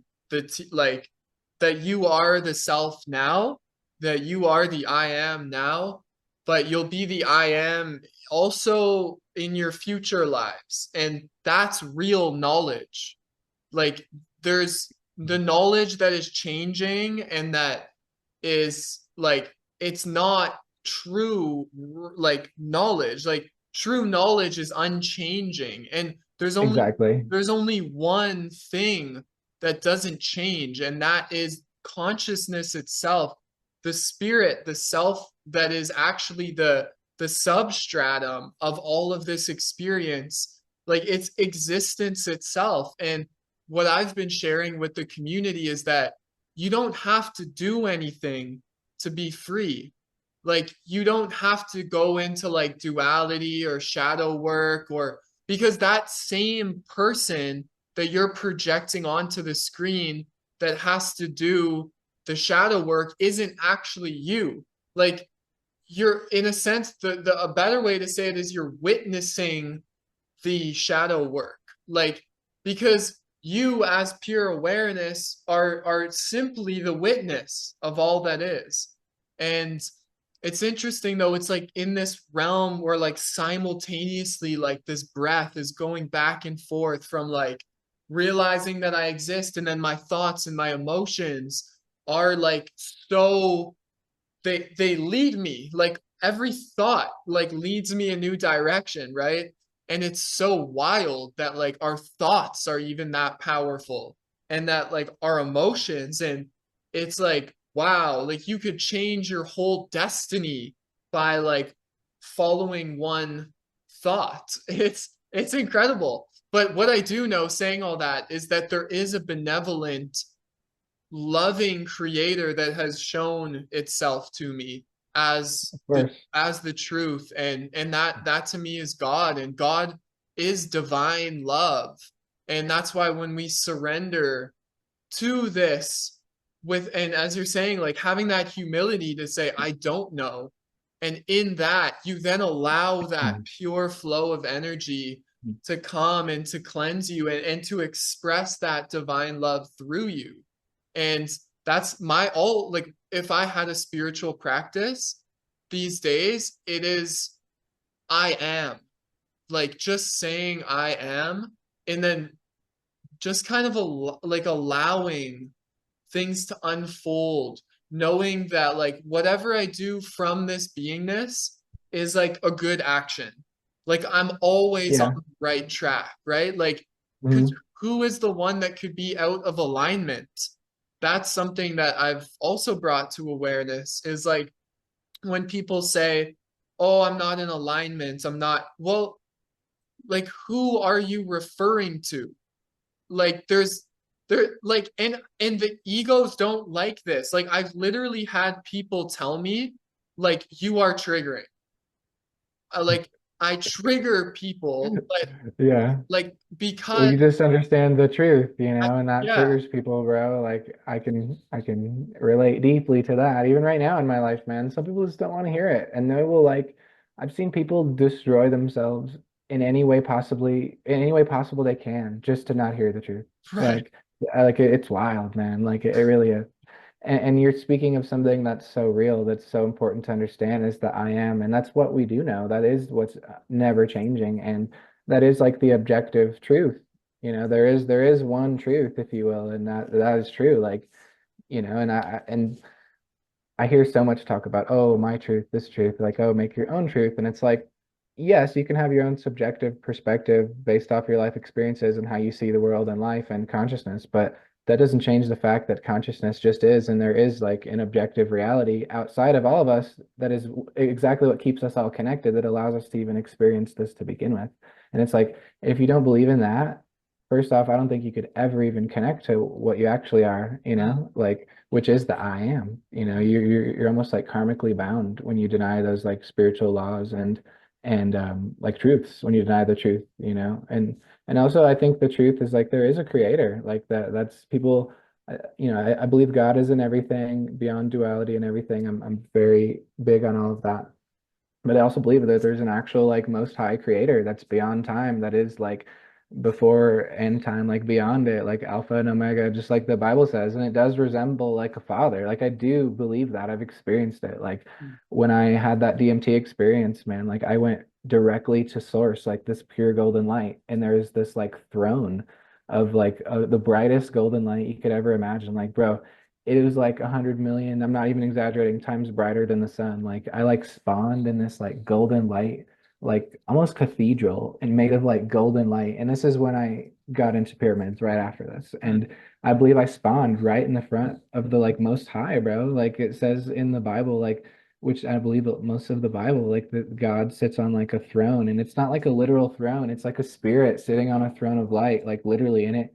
like that you are the self now, that you are the I am now, but you'll be the I am also in your future lives. And that's real knowledge. Like there's the knowledge that is changing and that is like it's not true like knowledge. Like true knowledge is unchanging. And Exactly. there's only one thing that doesn't change, and that is consciousness itself, the spirit, the self that is actually the substratum of all of this experience, like its existence itself. And what I've been sharing with the community is that you don't have to do anything to be free. Like you don't have to go into like duality or shadow work, or because that same person that you're projecting onto the screen that has to do the shadow work isn't actually you. Like you're in a sense the a better way to say it is you're witnessing the shadow work. Like because you as pure awareness are simply the witness of all that is. And it's interesting though, it's like in this realm where like simultaneously like this breath is going back and forth from like realizing that I exist, and then my thoughts and my emotions are like so they lead me, like every thought like leads me a new direction, right? And it's so wild that like our thoughts are even that powerful, and that like our emotions, and it's like wow, like you could change your whole destiny by like following one thought. It's incredible. But what I do know saying all that is that there is a benevolent loving creator that has shown itself to me as Of the course. truth. And that to me is God, and God is divine love. And that's why when we surrender to this with, and as you're saying, like having that humility to say I don't know, And in that, you then allow that Mm. pure flow of energy to come and to cleanse you and to express that divine love through you. And that's my all, like, if I had a spiritual practice these days, it is I am, like just saying I am, and then just kind of like allowing things to unfold, knowing that like whatever I do from this beingness is like a good action. Like I'm always on Yeah. the right track, right? Like, because Mhm. who is the one that could be out of alignment? That's something that I've also brought to awareness is like when people say, oh, I'm not in alignment, I'm not, well, like who are you referring to? Like there like and the egos don't like this. Like I've literally had people tell me like you are triggering. Like I trigger people Yeah. like Well, because you just understand the truth, I, and that yeah, triggers people, bro. Like I can relate deeply to that. Even right now in my life, man, some people just don't want to hear it. And they will like I've seen people destroy themselves in any way possible they can just to not hear the truth. right. Like it's wild, man. Like it really is. And you're speaking of something that's so real, that's so important to understand is the I am. And that's what we do know. That is what's never changing. And that is like the objective truth. There is one truth, if you will, and that is true. Like, and I hear so much talk about, oh, my truth, this truth, like, oh, make your own truth. And it's like, yes, you can have your own subjective perspective based off your life experiences and how you see the world and life and consciousness, but that doesn't change the fact that consciousness just is, and there is like an objective reality outside of all of us that is exactly what keeps us all connected, that allows us to even experience this to begin with. And it's like, if you don't believe in that, first off, I don't think you could ever even connect to what you actually are, like which is the I am. You're almost like karmically bound when you deny those like spiritual laws and like truths when you deny the truth, and also I think the truth is like there is a creator, like that's people. I believe God is in everything beyond duality and everything. I'm very big on all of that. But I also believe that there's an actual like most high creator that's beyond time, that is like before end time, like beyond it, like Alpha and Omega, just like the Bible says, and it does resemble like a father. Like I do believe that. I've experienced it. Like when I had that DMT experience, man, like I went directly to source, like this pure golden light, and there's this like throne of like the brightest golden light you could ever imagine. Like, bro, it was like 100 million, I'm not even exaggerating, times brighter than the sun. Like I like spawned in this like golden light, like almost cathedral and made of like golden light. And this is when I got into pyramids right after this. And I believe I spawned right in the front of the like most high, bro. Like it says in the Bible, like which I believe most of the Bible, like that God sits on like a throne, and it's not like a literal throne. It's like a spirit sitting on a throne of light, like literally in it.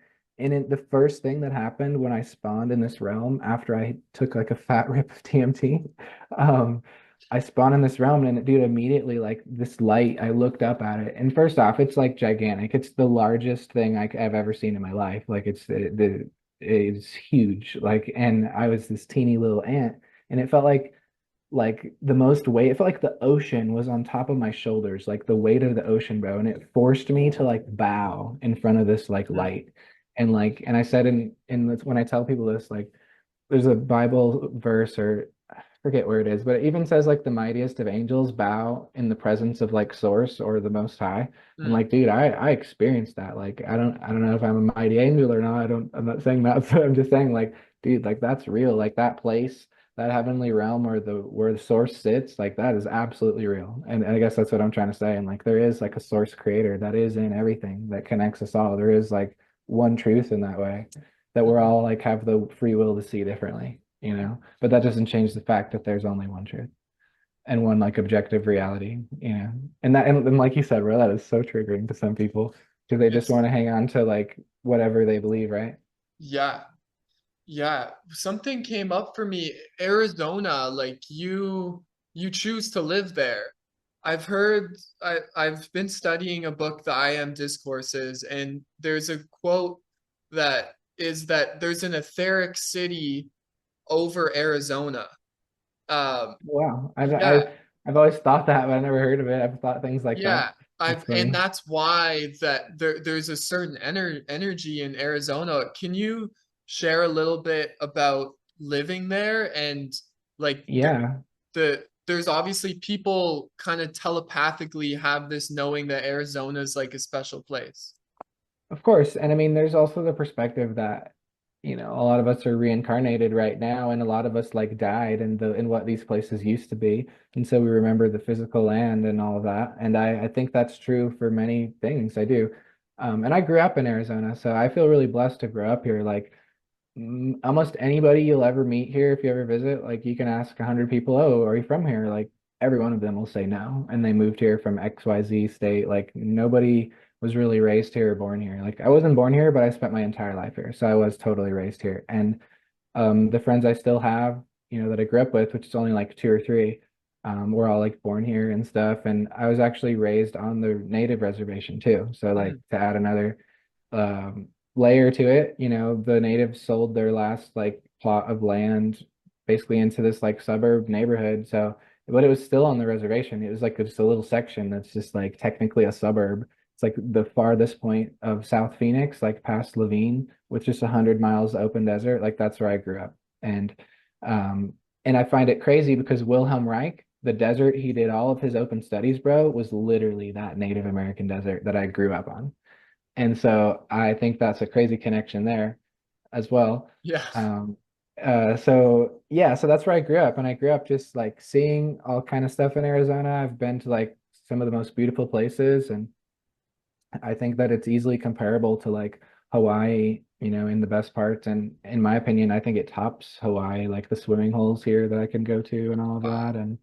The first thing that happened when I spawned in this realm after I took like a fat rip of TMT, um, I spawned in this realm, and dude, immediately like this light, I looked up at it. And first off, it's like gigantic. It's the largest thing I've ever seen in my life. Like it's huge. Like, and I was this teeny little ant, and it felt like the most weight. It felt like the ocean was on top of my shoulders, like the weight of the ocean, bro. And it forced me to like bow in front of this like light. And I said in this, when I tell people this, like there's a Bible verse, or I forget where it is, but it even says like the mightiest of angels bow in the presence of like source or the most high. And like, dude, I experienced that. Like I don't know if I'm a mighty angel or not. I'm not saying that, but I'm just saying like, dude, like that's real. Like that place, that heavenly realm where the source sits, like that is absolutely real. And I guess that's what I'm trying to say. And like there is like a source creator that is in everything that connects us all. There is like one truth in that way, that we're all like have the free will to see differently. But that doesn't change the fact that there's only one truth and one like objective reality. And like you said, bro, that is so triggering to some people because they just It's want to hang on to like whatever they believe, right? yeah. Yeah, something came up for me. Arizona, like you choose to live there. I've been studying a book, The I Am Discourses, and there's a quote that is that there's an etheric city over Arizona. Um, Wow. yeah, I've always thought that, but I never heard of it. I've thought things like that. Yeah, That's and funny. that's why there's a certain energy in Arizona. Can you share a little bit about living there and like Yeah, there's obviously people kind of telepathically have this knowing that Arizona is like a special place. of course. And I mean, there's also the perspective that, a lot of us are reincarnated right now, and a lot of us like died in what these places used to be. And so we remember the physical land and all of that. And I think that's true for many things. I do. And I grew up in Arizona, so I feel really blessed to grow up here. Like almost anybody you'll ever meet here, if you ever visit, like you can ask 100 people, "Oh, are you from here?" Like every one of them will say no, and they moved here from XYZ state. Like nobody was really raised here or born here. Like I wasn't born here, but I spent my entire life here, so I was totally raised here. And the friends I still have, that I grew up with, which is only like two or three, were all like born here and stuff. And I was actually raised on the native reservation too. So like Mm, to add another layer to it. The natives sold their last like plot of land basically into this like suburb neighborhood. So, but it was still on the reservation. It was like just a little section that's just like technically a suburb. It's like the farthest point of South Phoenix, like past Levine, with just 100 miles open desert. Like that's where I grew up. Um, and I find it crazy because Wilhelm Reich, the desert he did all of his open studies, bro, was literally that Native American desert that I grew up on. And so I think that's a crazy connection there as well. yeah. Um, so yeah, so that's where I grew up, and I grew up just like seeing all kind of stuff in Arizona. I've been to like some of the most beautiful places, and I think that it's easily comparable to like Hawaii, in the best parts. And in my opinion, I think it tops Hawaii, like the swimming holes here that I can go to and all of that. Wow.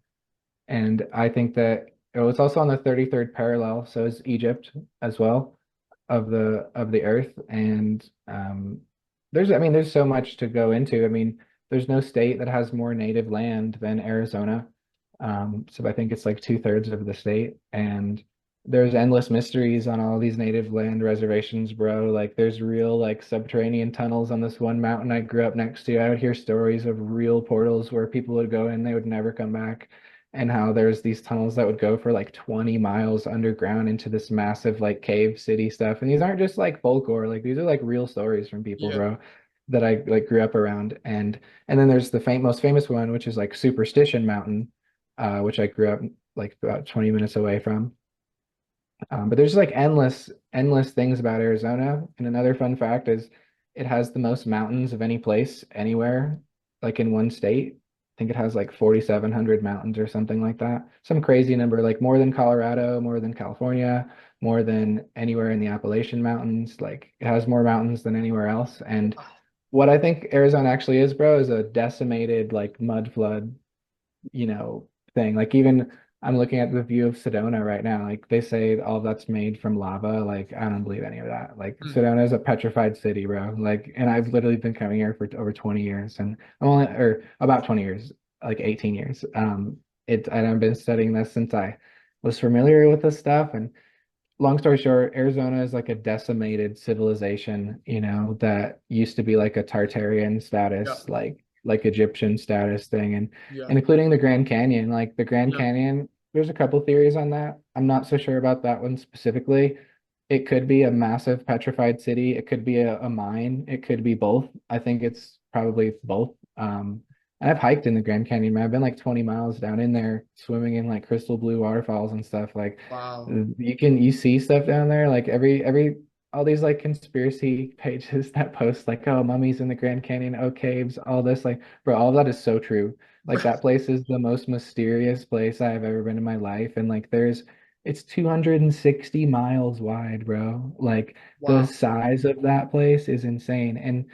And I think that it's also on the 33rd parallel, so is Egypt as well of the earth. And there's so much to go into. I mean, there's no state that has more native land than Arizona. So I think it's like two-thirds of the state. And there's endless mysteries on all these native land reservations, bro. Like there's real like subterranean tunnels on this one mountain I grew up next to. I would hear stories of real portals where people would go in, they would never come back, and how there's these tunnels that would go for like 20 miles underground into this massive like cave city stuff. And these aren't just like folklore, like these are like real stories from people, Yeah. bro, that I like grew up around. And then there's the most famous one, which is like Superstition Mountain, which I grew up like about 20 minutes away from. But there's like endless things about Arizona. And another fun fact is it has the most mountains of any place anywhere, like in one state. I think it has like 4,700 mountains or something like that. Some crazy number, like more than Colorado, more than California, more than anywhere in the Appalachian Mountains. Like it has more mountains than anywhere else. And what I think Arizona actually is, bro, is a decimated like mud flood, thing. Like even I'm looking at the view of Sedona right now. Like they say all that's made from lava. Like I don't believe any of that. Like Mm, Sedona is a petrified city, bro. Like, and I've literally been coming here for over 20 years, and I'm only or about 20 years, like 18 years. And I've been studying this since I was familiar with this stuff. And long story short, Arizona is like a decimated civilization, that used to be like a Tartarian yeah. status, like Egyptian status thing, Yeah. and including the Grand Canyon. Like the Grand Yeah. Canyon, there's a couple theories on that. I'm not so sure about that one specifically. It could be a massive petrified city. It could be a mine. It could be both. I think it's probably both. And I've hiked in the Grand Canyon, man. I've been like 20 miles down in there, swimming in like crystal blue waterfalls and stuff. Like Wow. you see stuff down there, like every all these like conspiracy pages that post like, oh, mummies in the Grand Canyon, oh, caves, all this, like, bro, all of that is so true. Like that place is the most mysterious place I've ever been in my life. And like it's 260 miles wide, bro. Like the Wow. size of that place is insane.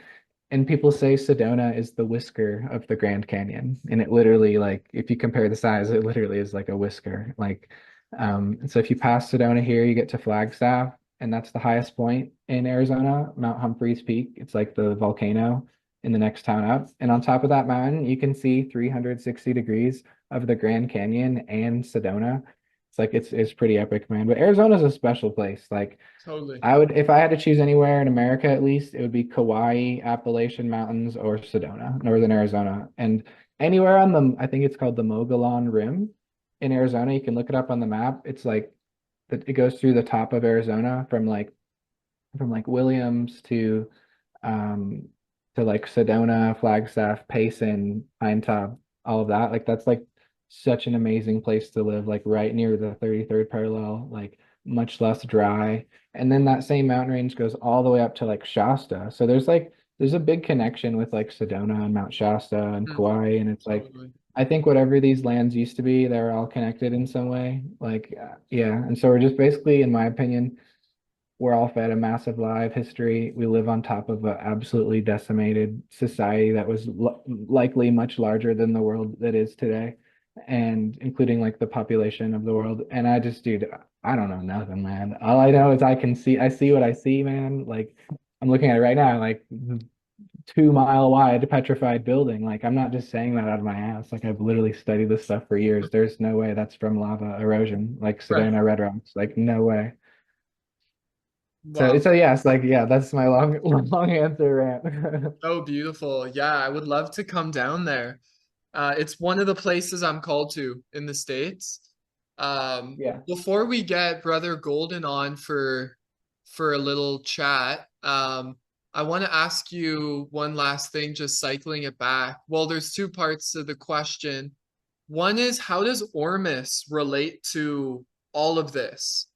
And people say Sedona is the whisker of the Grand Canyon. And it literally, like, if you compare the size, it literally is like a whisker. Like, and so if you pass Sedona here, you get to Flagstaff, and that's the highest point in Arizona, Mount Humphreys Peak. It's like the volcano in the next town up. And on top of that mountain, you can see 360 degrees of the Grand Canyon and Sedona. It's like it's pretty epic, man. But Arizona's a special place. Like Totally. I would, if I had to choose anywhere in America, at least, it would be Kauai, Appalachian Mountains, or Sedona, Northern Arizona. And anywhere on I think it's called the Mogollon Rim. in Arizona. You can look it up on the map. It's like it goes through the top of Arizona from like Williams um to like Sedona, Flagstaff, Payson, Pine Top, all of that. Like that's like such an amazing place to live, like right near the 33rd parallel, like much less dry. And then that same mountain range goes all the way up to like Shasta. So there's a big connection with like Sedona and Mount Shasta and Mm, Kauai. And it's like totally. I think whatever these lands used to be, they're all connected in some way. Like yeah. And so we're just basically, in my opinion, we're all fed a massive lie of history. We live on top of an absolutely decimated society that was likely much larger than the world that is today, and including like the population of the world. And I just, dude, I don't know nothing, man. All I know is I see what I see, man. Like I'm looking at it right now, like 2 mile wide petrified building. Like I'm not just saying that out of my ass. Like I've literally studied this stuff for years. There's no way that's from lava erosion, like Right. Sedona red rocks. Like no way. Wow. So yes, like yeah, that's my long long answer rant. So beautiful. Yeah, I would love to come down there. It's one of the places I'm called to in the States. Yeah. Before we get Brother Golden on for a little chat, I want to ask you one last thing, just cycling it back. Well, there's two parts to the question. One is, how does Ormus relate to all of this?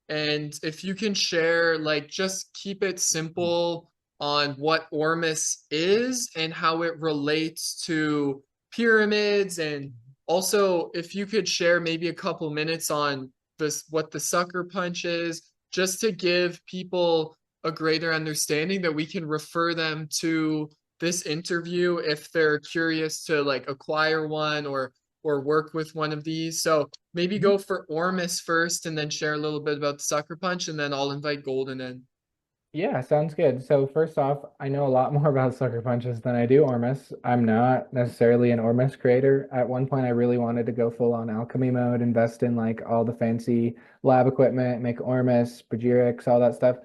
And if you can share, like, just keep it simple on what Ormus is and how it relates to pyramids. And also, if you could share maybe a couple minutes on this, what the sucker punch is, just to give people a greater understanding that we can refer them to this interview if they're curious to like acquire one or work with one of these. So maybe Mhm. go for Ormus first and then share a little bit about the sucker punch, and then I'll invite Golden in. Yeah, sounds good. So first off, I know a lot more about sucker punches than I do Ormus. I'm not necessarily an Ormus creator. At one point, I really wanted to go full on alchemy mode, invest in like all the fancy lab equipment, make Ormus, Pagirics, all that stuff.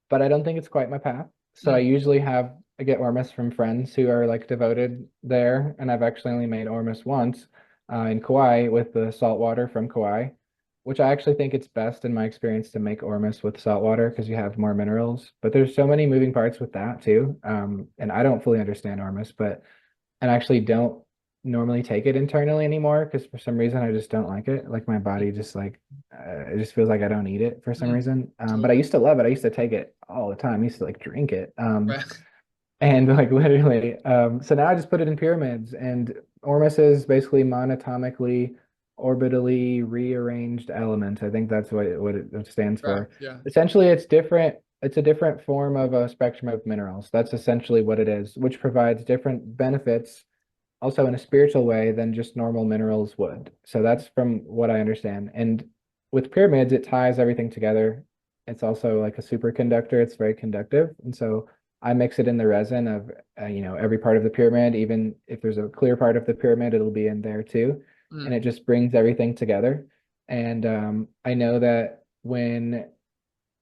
But I don't think it's quite my path. So Mm, I get Ormus from friends who are like devoted there, and I've actually only made Ormus once in Kauai with the salt water from Kauai, which I actually think it's best in my experience to make Ormus with salt water because you have more minerals. But there's so many moving parts with that too. And I don't fully understand Ormus, but and actually don't normally take it internally anymore because for some reason I just don't like it. Like my body just like it just feels like I don't eat it for some mm, reason. But I totally. used to love it. I used to take it all the time. I used to like drink it. Right. And like literally, so now I just put it in pyramids, and Ormus is basically monotomically, orbitally rearranged elements. I think that's what it stands Right. for. Yeah. Essentially, it's different. It's a different form of a spectrum of minerals. That's essentially what it is, which provides different benefits also in a spiritual way than just normal minerals would. So that's from what I understand. And with pyramids, it ties everything together. It's also like a superconductor. It's very conductive. And so I mix it in the resin of, every part of the pyramid. Even if there's a clear part of the pyramid, it'll be in there too. And Mm, it just brings everything together. And I know that when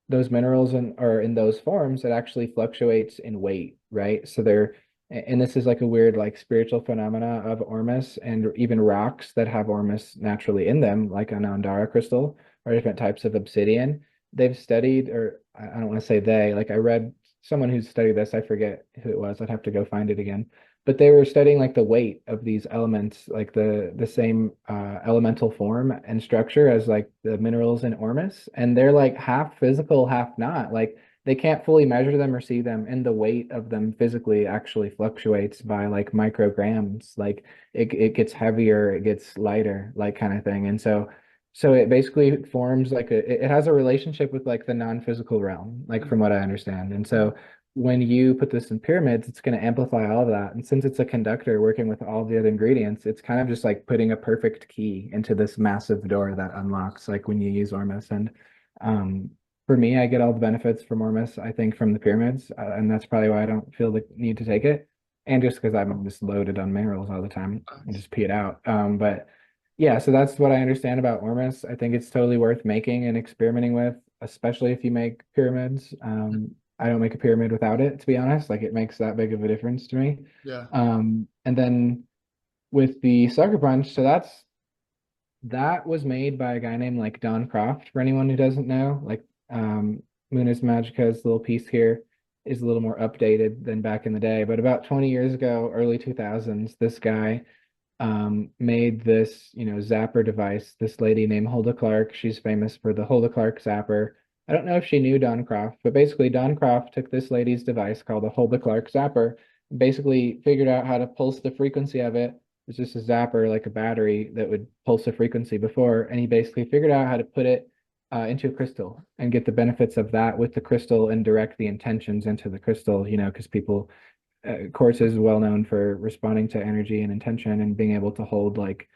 those minerals are in those forms, it actually fluctuates in weight, right? So and this is like a weird like spiritual phenomena of Ormus and even rocks that have Ormus naturally in them, like an Andara crystal or different types of obsidian. They've studied, or I don't want to say they, like I read someone who's studied this, I forget who it was, I'd have to go find it again, but they were studying like the weight of these elements, like the same elemental form and structure as like the minerals in Ormus, and they're like half physical, half not. Like they can't fully measure them or see them, and the weight of them physically actually fluctuates by like micrograms. Like it gets heavier, it gets lighter, like kind of thing. And so it basically forms like it has a relationship with like the non-physical realm, like mm, from what I understand. And mm, so when you put this in pyramids, it's going to amplify all of that. And since it's a conductor working with all the other ingredients, it's kind of just like putting a perfect key into this massive door that unlocks, like when you use Ormus. And um, for me, I get all the benefits from Ormus, I think, from the pyramids. And that's probably why I don't feel the need to take it. And just because I'm just loaded on minerals all the time and nice. just pee it out. But yeah, so that's what I understand about Ormus. I think it's totally worth making and experimenting with, especially if you make pyramids. Mm, I don't make a pyramid without it, to be honest. Like it makes that big of a difference to me. yeah. And then with the sucker punch, so That was made by a guy named like Don Croft, for anyone who doesn't know. Like Moonas Magica's little piece here is a little more updated than back in the day. But about 20 years ago, early 2000s, this guy made this, zapper device. This lady named Hulda Clark, she's famous for the Hulda Clark zapper. I don't know if she knew Don Croft, but basically Don Croft took this lady's device called the Hulda Clark zapper, basically figured out how to pulse the frequency of it. It's just a zapper, like a battery that would pulse the frequency before, and he basically figured out how to put it into a crystal and get the benefits of that with the crystal and direct the intentions into the crystal, because people Quartz is well known for responding to energy and intention and being able to hold like,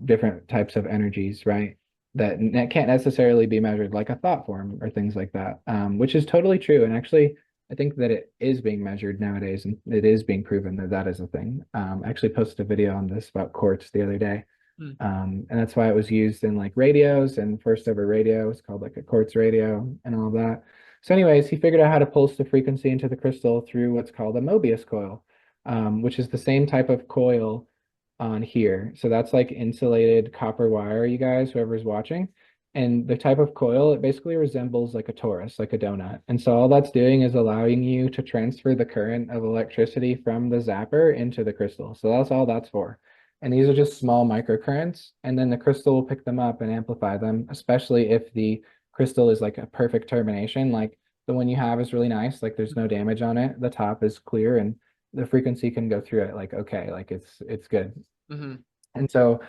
different types of energies, right? That can't necessarily be measured like a thought form or things like that, which is totally true. And actually, I think that it is being measured nowadays and it is being proven that that is a thing. I actually posted a video on this about quartz the other day. Hmm. And that's why it was used in like radios and first ever radio was called like a quartz radio and all of that. So, anyways, he figured out how to pulse the frequency into the crystal through what's called a Mobius coil, which is the same type of coil on here. So that's like insulated copper wire, you guys, whoever's watching. And the type of coil, it basically resembles like a torus, like a donut. And so all that's doing is allowing you to transfer the current of electricity from the zapper into the crystal. So that's all that's for. And these are just small microcurrents, and then the crystal will pick them up and amplify them, especially if the crystal is like a perfect termination. Like the one you have is really nice, like there's no damage on it. The top is clear and the frequency can go through it like okay, like it's good. Hmm. And so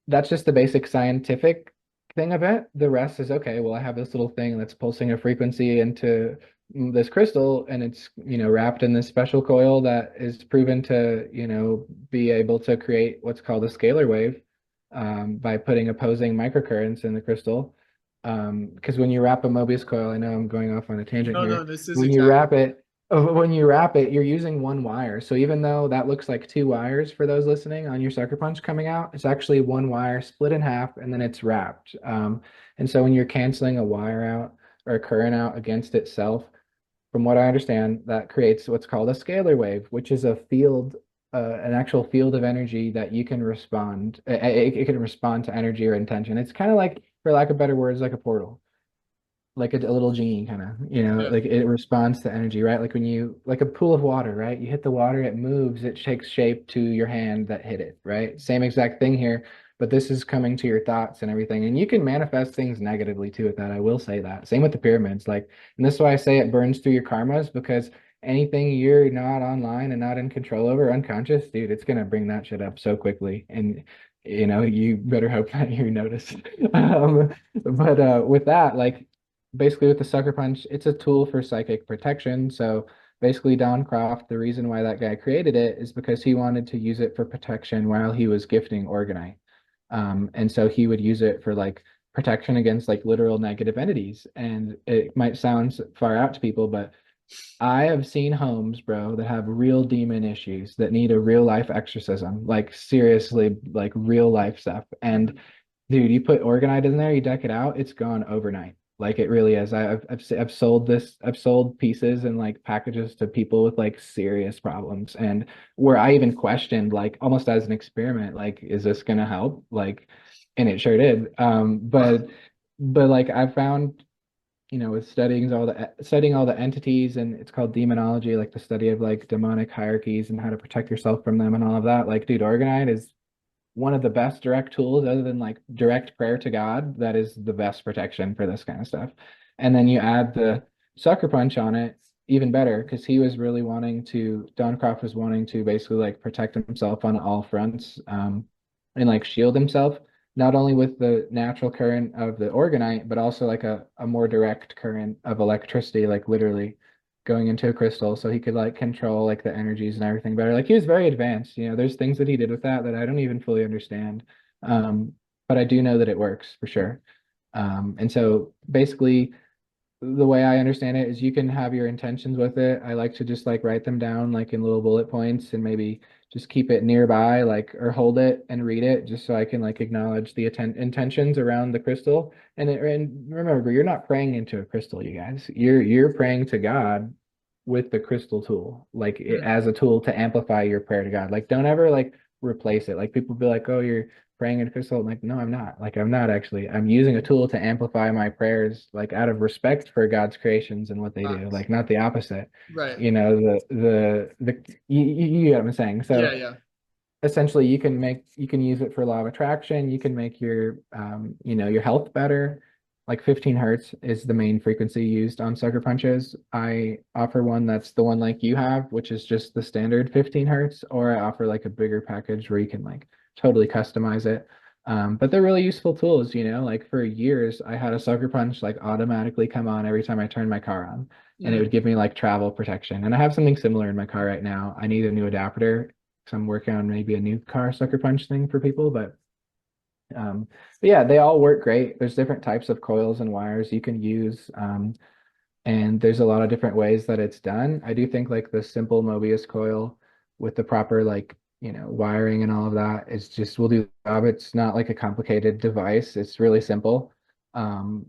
that's just the basic scientific thing of it. The rest is okay, well, I have this little thing that's pulsing a frequency into this crystal and it's, wrapped in this special coil that is proven to, be able to create what's called a scalar wave by putting opposing microcurrents in the crystal. Because when you wrap a Mobius coil, I know I'm going off on a tangent No, no, here. this is When you exactly. wrap it, when you wrap it, you're using one wire. So even though that looks like two wires for those listening on your sucker punch coming out, it's actually one wire split in half and then it's wrapped. And so when you're canceling a wire out or a current out against itself, from what I understand, that creates what's called a scalar wave, which is a field, an actual field of energy that you can respond. It can respond to energy or intention. It's kind of like, for lack of better words, like a portal, like a little genie kind of, Yeah. like it responds to energy, right? Like when you, like a pool of water, right? You hit the water, it moves, it takes shape to your hand that hit it, right? Same exact thing here, but this is coming to your thoughts and everything. And you can manifest things negatively too with that. I will say that. Same with the pyramids. Like, and this is why I say it burns through your karmas because anything you're not online and not in control over, unconscious, dude, it's gonna bring that shit up so quickly. And you better hope that you notice. But with that, like basically with the sucker punch, it's a tool for psychic protection. So basically, Don Croft, the reason why that guy created it is because he wanted to use it for protection while he was gifting Organite. And so he would use it for like protection against like literal negative entities. And it might sound far out to people, but I have seen homes, bro, that have real demon issues that need a real life exorcism, like seriously, like real life stuff. And Hmm. dude, you put Orgonite in there, you deck it out, it's gone overnight. Like it really is. I've sold this, I've sold pieces and like packages to people with like serious problems, and where I even questioned, like almost as an experiment, like is this gonna help? Like, and it sure did. But like I found, with studying all the entities, and it's called demonology, like the study of like demonic hierarchies and how to protect yourself from them and all of that. Like, dude, Orgonite is one of the best direct tools other than like direct prayer to God. That is the best protection for this kind of stuff. And then you add the sucker punch on it, even better, because Don Croft was wanting to basically like protect himself on all fronts, and like shield himself, not only with the natural current of the organite, but also like a more direct current of electricity, like literally going into a crystal so he could like control like the energies and everything better. Like he was very advanced. There's things that he did with that I don't even fully understand. But I do know that it works for sure. And so basically the way I understand it is you can have your intentions with it. I like to just like write them down like in little bullet points and maybe just keep it nearby, like or hold it and read it just so I can like acknowledge the intentions around the crystal. And remember, you're not praying into a crystal, you guys. You're praying to God with the crystal tool, like Hmm. as a tool to amplify your prayer to God. Like don't ever like replace it. Like people be like, "Oh, you're praying in a crystal. I'm like, no, I'm not. Like, I'm not actually. I'm using a tool to amplify my prayers, like out of respect for God's creations and what they do, Facts. like not the opposite. Right. You know, you get what I'm saying. Yeah, So yeah. essentially you can use it for law of attraction. You can make your your health better. Like 15 hertz is the main frequency used on sucker punches. I offer one that's the one like you have, which is just the standard 15 hertz, or I offer like a bigger package where you can like totally customize it. But they're really useful tools, like for years I had a sucker punch like automatically come on every time I turned my car on, and it would Mm, give me like travel protection. And I have something similar in my car right now. I need a new adapter, because I'm working on maybe a new car sucker punch thing for people. But yeah, they all work great. There's different types of coils and wires you can use. And there's a lot of different ways that it's done. I do think like the simple Mobius coil with the proper like, wiring and all of that is just will do the job. It's not like a complicated device. It's really simple. Um,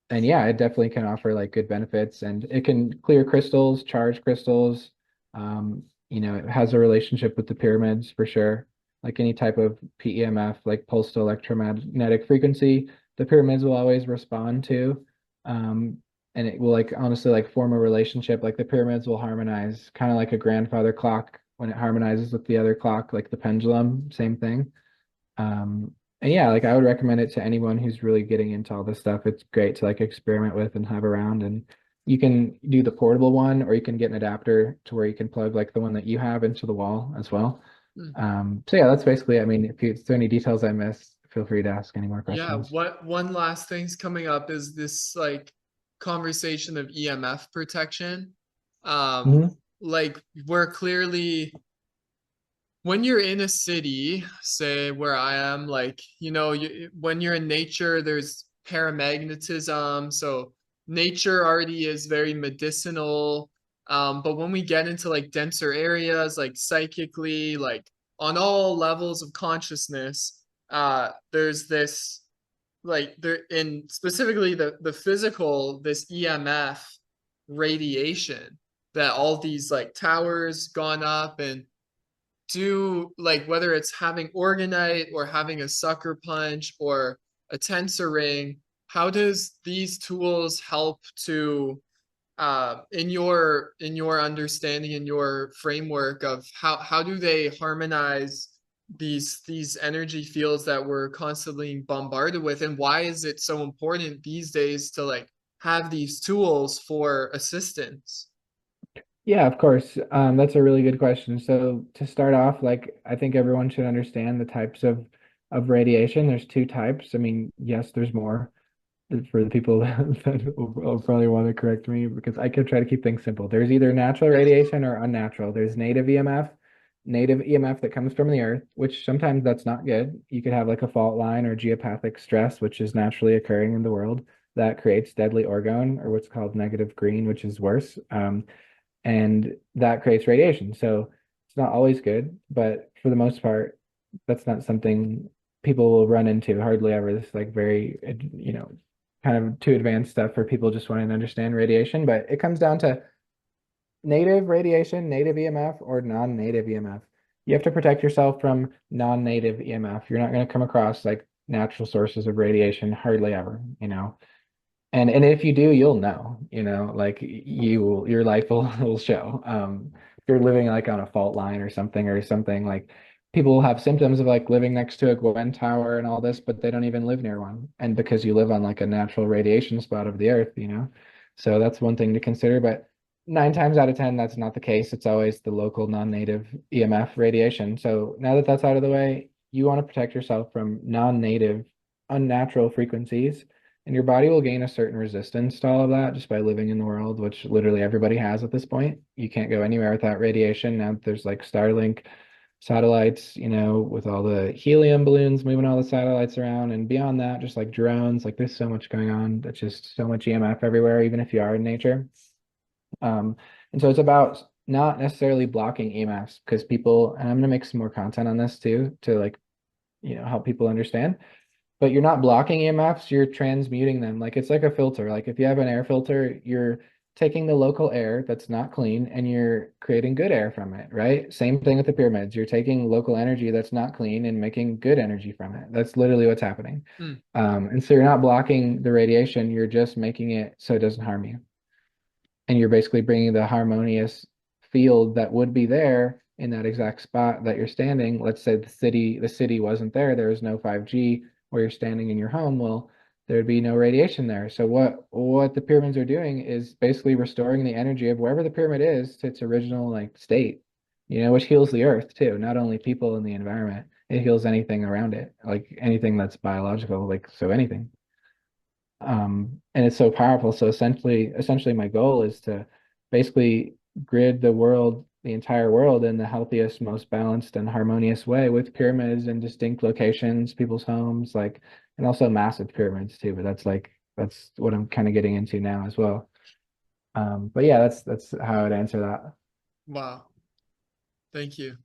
and yeah, it definitely can offer like good benefits, and it can clear crystals, charge crystals. It has a relationship with the pyramids for sure. Like any type of PEMF, like pulsed electromagnetic frequency, the pyramids will always respond to. Um, and it will like honestly like form a relationship. Like the pyramids will harmonize, kind of like a grandfather clock when it harmonizes with the other clock, like the pendulum, same thing. Um, and yeah, like I would recommend it to anyone who's really getting into all this stuff. It's great to like experiment with and have around. And you can do the portable one, or you can get an adapter to where you can plug like the one that you have into the wall as well. mm. So yeah, that's basically, I mean, if there are any details I missed, feel free to ask any more Yeah, questions. what one last thing's coming up is this like conversation of EMF protection. Um, Hmm. like we're clearly when you're in a city, say where I am, like, when you're in nature, there's paramagnetism. So nature already is very medicinal. But when we get into like denser areas, like psychically, like on all levels of consciousness, there's this like there in specifically the physical, this EMF radiation that all these like towers gone up and do like whether it's having organite or having a sucker punch or a tensor ring, how does these tools help to in your understanding, in your framework of how do they harmonize these energy fields that we're constantly bombarded with, and why is it so important these days to like have these tools for assistance? Yeah, of course. That's a really good question. So to start off, like I think everyone should understand the types of radiation. There's two types. I mean, yes, there's more for the people that will probably want to correct me, because I could try to keep things simple. There's either natural radiation or unnatural. There's native EMF that comes from the earth, which sometimes that's not good. You could have like a fault line or geopathic stress, which is naturally occurring in the world, that creates deadly orgone, or what's called negative green, which is worse. And that creates radiation. So it's not always good, but for the most part, that's not something people will run into hardly ever. This is like very, kind of too advanced stuff for people just wanting to understand radiation. But it comes down to native radiation, native EMF, or non-native EMF. You have to protect yourself from non-native EMF. You're not going to come across like natural sources of radiation hardly ever. And if you do, you'll know, like your life will show. If you're living like on a fault line or something, like people will have symptoms of like living next to a Gwen tower and all this, but they don't even live near one. And because you live on like a natural radiation spot of the earth. So that's one thing to consider. But 9 times out of 10, that's not the case. It's always the local non-native EMF radiation. So now that that's out of the way, you want to protect yourself from non-native, unnatural frequencies, and your body will gain a certain resistance to all of that just by living in the world, which literally everybody has at this point. You can't go anywhere without radiation. Now there's like Starlink satellites, with all the helium balloons moving all the satellites around. And beyond that, just like drones, like there's so much going on. That's just so much EMF everywhere, even if you are in nature. Um, and so it's about not necessarily blocking EMFs, because people, and I'm going to make some more content on this too, to like, help people understand, but you're not blocking EMFs, you're transmuting them. Like it's like a filter. Like if you have an air filter, you're taking the local air that's not clean and you're creating good air from it, right? Same thing with the pyramids. You're taking local energy that's not clean and making good energy from it. That's literally what's happening. Mm, And so you're not blocking the radiation, you're just making it so it doesn't harm you, and you're basically bringing the harmonious field that would be there in that exact spot that you're standing. Let's say the city wasn't there, there was no 5G where you're standing in your home. Well, there'd be no radiation there. So what the pyramids are doing is basically restoring the energy of wherever the pyramid is to its original like state, which heals the earth too, not only people in the environment. It heals anything around it, like anything that's biological, like so anything. And it's so powerful. So essentially, my goal is to basically grid the world, the entire world, in the healthiest, most balanced, and harmonious way with pyramids in distinct locations, people's homes, like, and also massive pyramids too. But that's what I'm kind of getting into now as well. But yeah, that's how I'd answer that. wow. Thank you.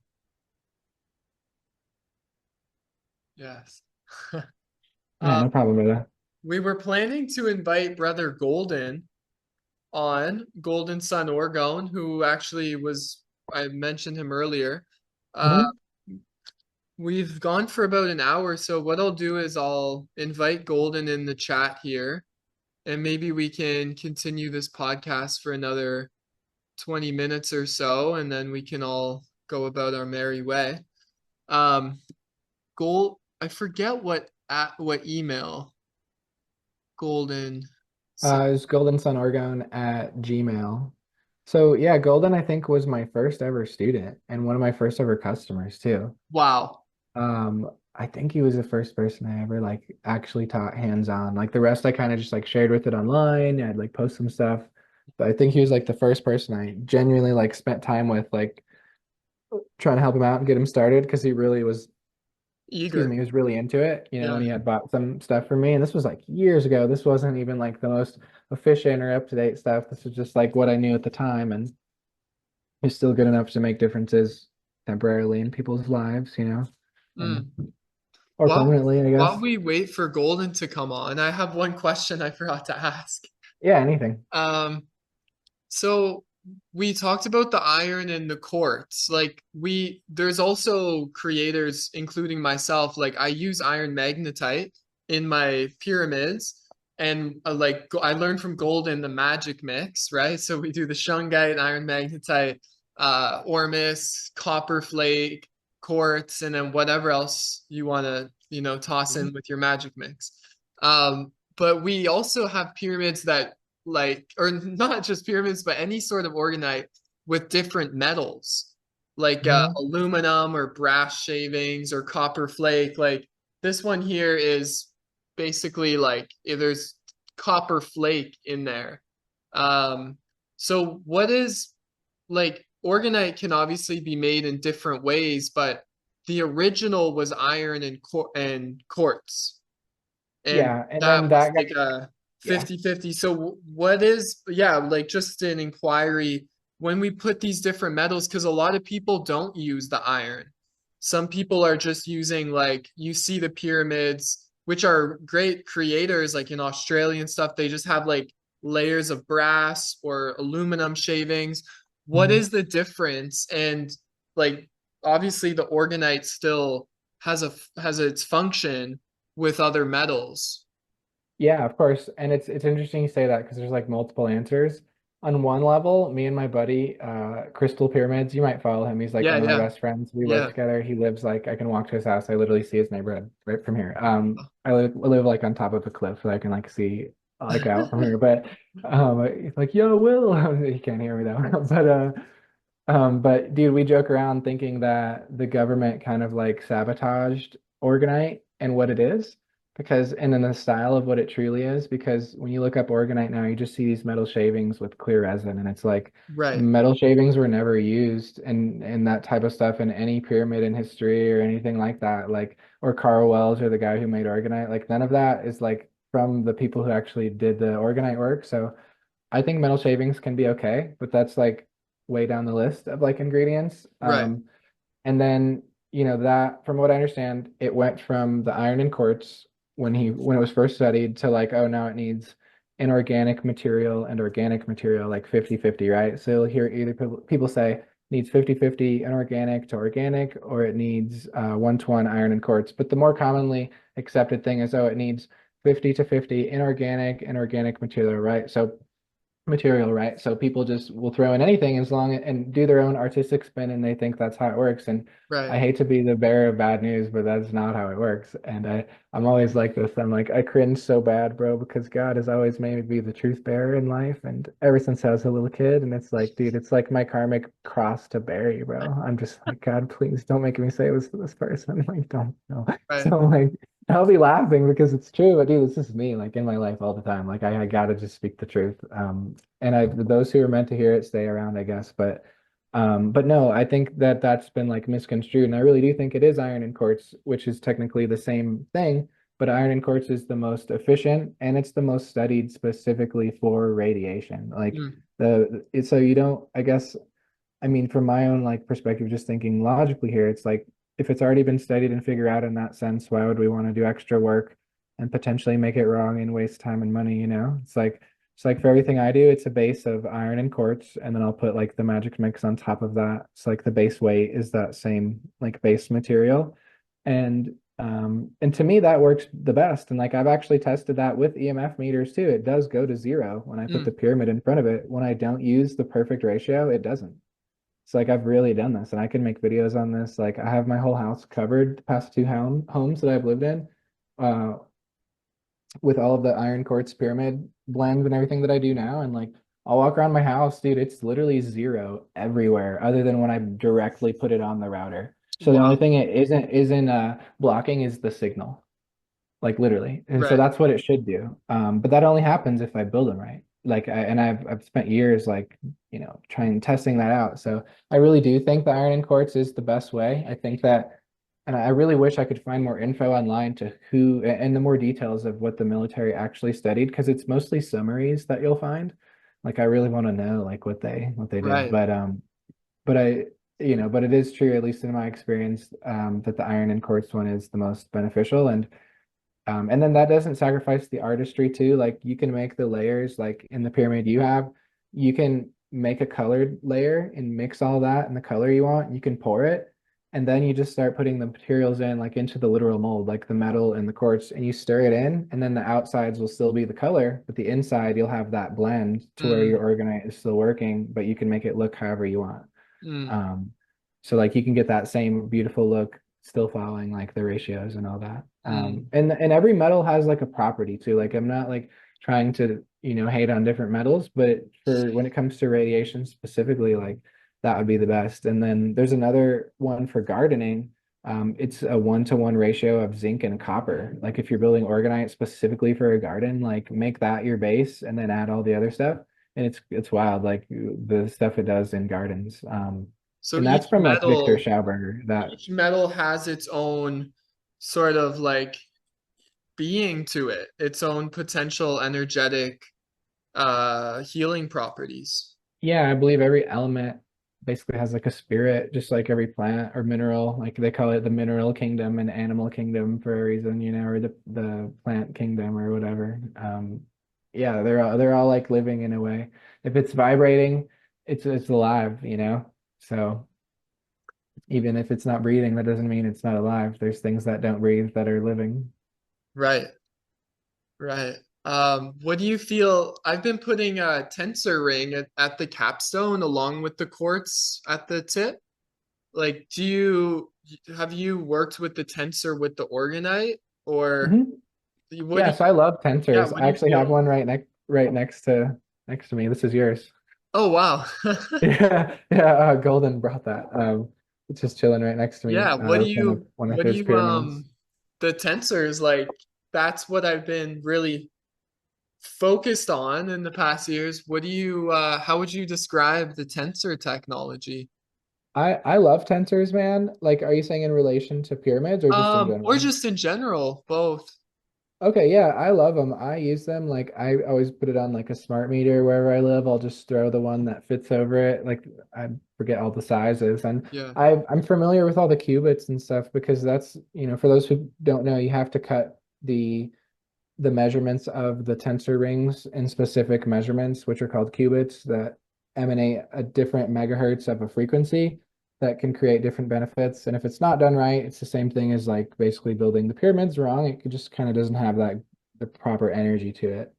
Yes. Yeah, Uh, no problem with that. we were planning to invite Brother Golden on, Golden Son Orgon, who actually was, I mentioned him earlier. Uh, Hmm. we've gone for about an hour, so what I'll do is I'll invite Golden in the chat here, and maybe we can continue this podcast for another 20 minutes or so, and then we can all go about our merry way. Um, I forget what email Golden sent. It's Golden Sun Oregon at Gmail. So yeah, Golden I think was my first ever student and one of my first ever customers too. Wow. I think he was the first person I ever like actually taught hands-on. Like the rest I kind of just like shared with it online. I'd like post some stuff. But I think he was like the first person I genuinely like spent time with, like trying to help him out and get him started because he really was, excuse Eager. me, he was really into it, Yeah. and he had bought some stuff for me. And this was like years ago. This wasn't even like the most efficient or up-to-date stuff. This was just like what I knew at the time. And he's still good enough to make differences temporarily in people's lives, and Mm. or While permanently, I while guess. we wait for Golden to come on, I have one question I forgot to ask. Yeah, anything. Um, So we talked about the iron and the quartz. Like there's also creators, including myself. Like I use iron magnetite in my pyramids, and I learned from Golden the magic mix, right? So we do the shungite, iron magnetite, ormus, copper flake, quartz, and then whatever else you want to, toss Mhm. in with your magic mix. But we also have pyramids that or not just pyramids, but any sort of organite with different metals, like Mhm. aluminum or brass shavings or copper flake. Like this one here is basically like there's copper flake in there. Um, so what is like organite can obviously be made in different ways, but the original was iron and quartz, and Yeah, and that then was that guy, like a yeah. 50-50. So what is, yeah, like just an inquiry when we put these different metals, because a lot of people don't use the iron. Some people are just using, like, you see the pyramids, which are great creators, like in Australia and stuff, they just have like layers of brass or aluminum shavings. What Mhm. is the difference? And like obviously the organite still has its function with other metals. Yeah, of course. And it's interesting you say that because there's like multiple answers. On one level, me and my buddy, Crystal Pyramids, you might follow him. He's like Yeah, one of my yeah, best friends. We live yeah. together. He lives like I can walk to his house. I literally see his neighborhood right from here. I live like on top of a cliff that I can like see like out from here. But he's like, yo, Will. He can't hear me though. But dude, we joke around thinking that the government kind of like sabotaged Organite and what it is, because and then the style of what it truly is. Because when you look up Organite now, you just see these metal shavings with clear resin, and it's like Right, metal shavings were never used and that type of stuff in any pyramid in history or anything like that. Like or Carl Wells or the guy who made Organite, like none of that is like from the people who actually did the Organite work. So I think metal shavings can be okay, but that's like way down the list of like ingredients. right, And then, that from what I understand, it went from the iron and quartz when it was first studied to like, oh, now it needs, inorganic material and organic material, like 50-50, right? So you'll hear either people say needs 50-50 inorganic to organic, or it needs 1-to-1 iron and quartz. But the more commonly accepted thing is, oh, it needs 50 to 50 inorganic and organic material, right? So people just will throw in anything as long and do their own artistic spin, and they think that's how it works. And I Right. hate to be the bearer of bad news, but that's not how it works. And I'm always like this. I'm like, I cringe so bad, bro, because God has always made me be the truth bearer in life. And ever since I was a little kid, and it's like, dude, it's like my karmic cross to bear, bro. I'm just like, God, please don't make me say it was to this person. Like, don't know. So Right. I'm like, I'll be laughing because it's true. But dude, this is me, like in my life all the time. Like I gotta just speak the truth. And those who are meant to hear it stay around, I guess. But no, I think that that's been like misconstrued, and I really do think it is iron and quartz, which is technically the same thing. But iron and quartz is the most efficient, and it's the most studied specifically for radiation. Like Mm, so you don't, I guess, I mean, from my own like perspective, just thinking logically here, it's like if it's already been studied and figured out in that sense, why would we want to do extra work and potentially make it wrong and waste time and money, you know? It's like for everything I do, it's a base of iron and quartz, and then I'll put like the magic mix on top of that. It's like the base weight is that same like base material. And to me that works the best. And like I've actually tested that with EMF meters too. It does go to zero when I put the mm. pyramid in front of it. When I don't use the perfect ratio, it doesn't. So like I've really done this, and I can make videos on this. Like I have my whole house covered the past two homes that I've lived in, uh, with all of the iron quartz pyramid blends and everything that I do now. And like I'll walk around my house, dude, it's literally zero everywhere, other than when I directly put it on the router. So the only Wow. thing it isn't blocking is the signal, like literally. And so Right. that's what it should do. But that only happens if I build them right. I've spent years like, trying testing that out. So I really do think the iron and quartz is the best way. I think that, and I really wish I could find more info online to who and the more details of what the military actually studied, because it's mostly summaries that you'll find. Like I really want to know like what they did. Right. But it is true, at least in my experience, that the iron and quartz one is the most beneficial. And then that doesn't sacrifice the artistry too. Like you can make the layers like in the pyramid you have, you can make a colored layer and mix all that in the color you want. You can pour it, and then you just start putting the materials in like into the literal mold, like the metal and the quartz, and you stir it in, and then the outsides will still be the color, but the inside you'll have that blend to where Mm, your organite is still working, but you can make it look however you want. mm, Um, so like you can get that same beautiful look still following like the ratios and all that. mm. And every metal has like a property too. Like I'm not like trying to, hate on different metals, but for when it comes to radiation specifically, like that would be the best. And then there's another one for gardening. It's a 1-to-1 ratio of zinc and copper. Like if you're building orgonite specifically for a garden, like make that your base and then add all the other stuff. And it's wild, like the stuff it does in gardens. So And that's from like Victor Schauberger. That each metal has its own sort of like being to it, its own potential energetic healing properties. Yeah, I believe every element basically has like a spirit, just like every plant or mineral. Like they call it the mineral kingdom and animal kingdom for a reason, or the plant kingdom or whatever. Yeah, they're all like living in a way. If it's vibrating, it's alive. So even if it's not breathing, that doesn't mean it's not alive. There's things that don't breathe that are living. Right, right. What do you feel? I've been putting a tensor ring at the capstone along with the quartz at the tip. Like, have you worked with the tensor with the organite, or hmm what do Yeah, you, so I love yeah, tensors. what I do you actually have feel? one right next to me. This is yours. Oh, wow. Yeah, yeah. Golden brought that. It's just chilling right next to me. Yeah, With one of his pyramids. the tensors, like, that's what I've been really focused on in the past years. How would you describe the tensor technology? I love tensors, man. Like, are you saying in relation to pyramids or just in Or general? just in general, both. Okay, yeah, I love them. I use them. Like, I always put it on like a smart meter wherever I live. I'll just throw the one that fits over it. Like, I forget all the sizes, and Yeah. I'm familiar with all the qubits and stuff because that's, for those who don't know, you have to cut the the measurements of the tensor rings in specific measurements, which are called qubits, that emanate a different megahertz of a frequency that can create different benefits. And if it's not done right, it's the same thing as like basically building the pyramids wrong. It just kind of doesn't have that the proper energy to it.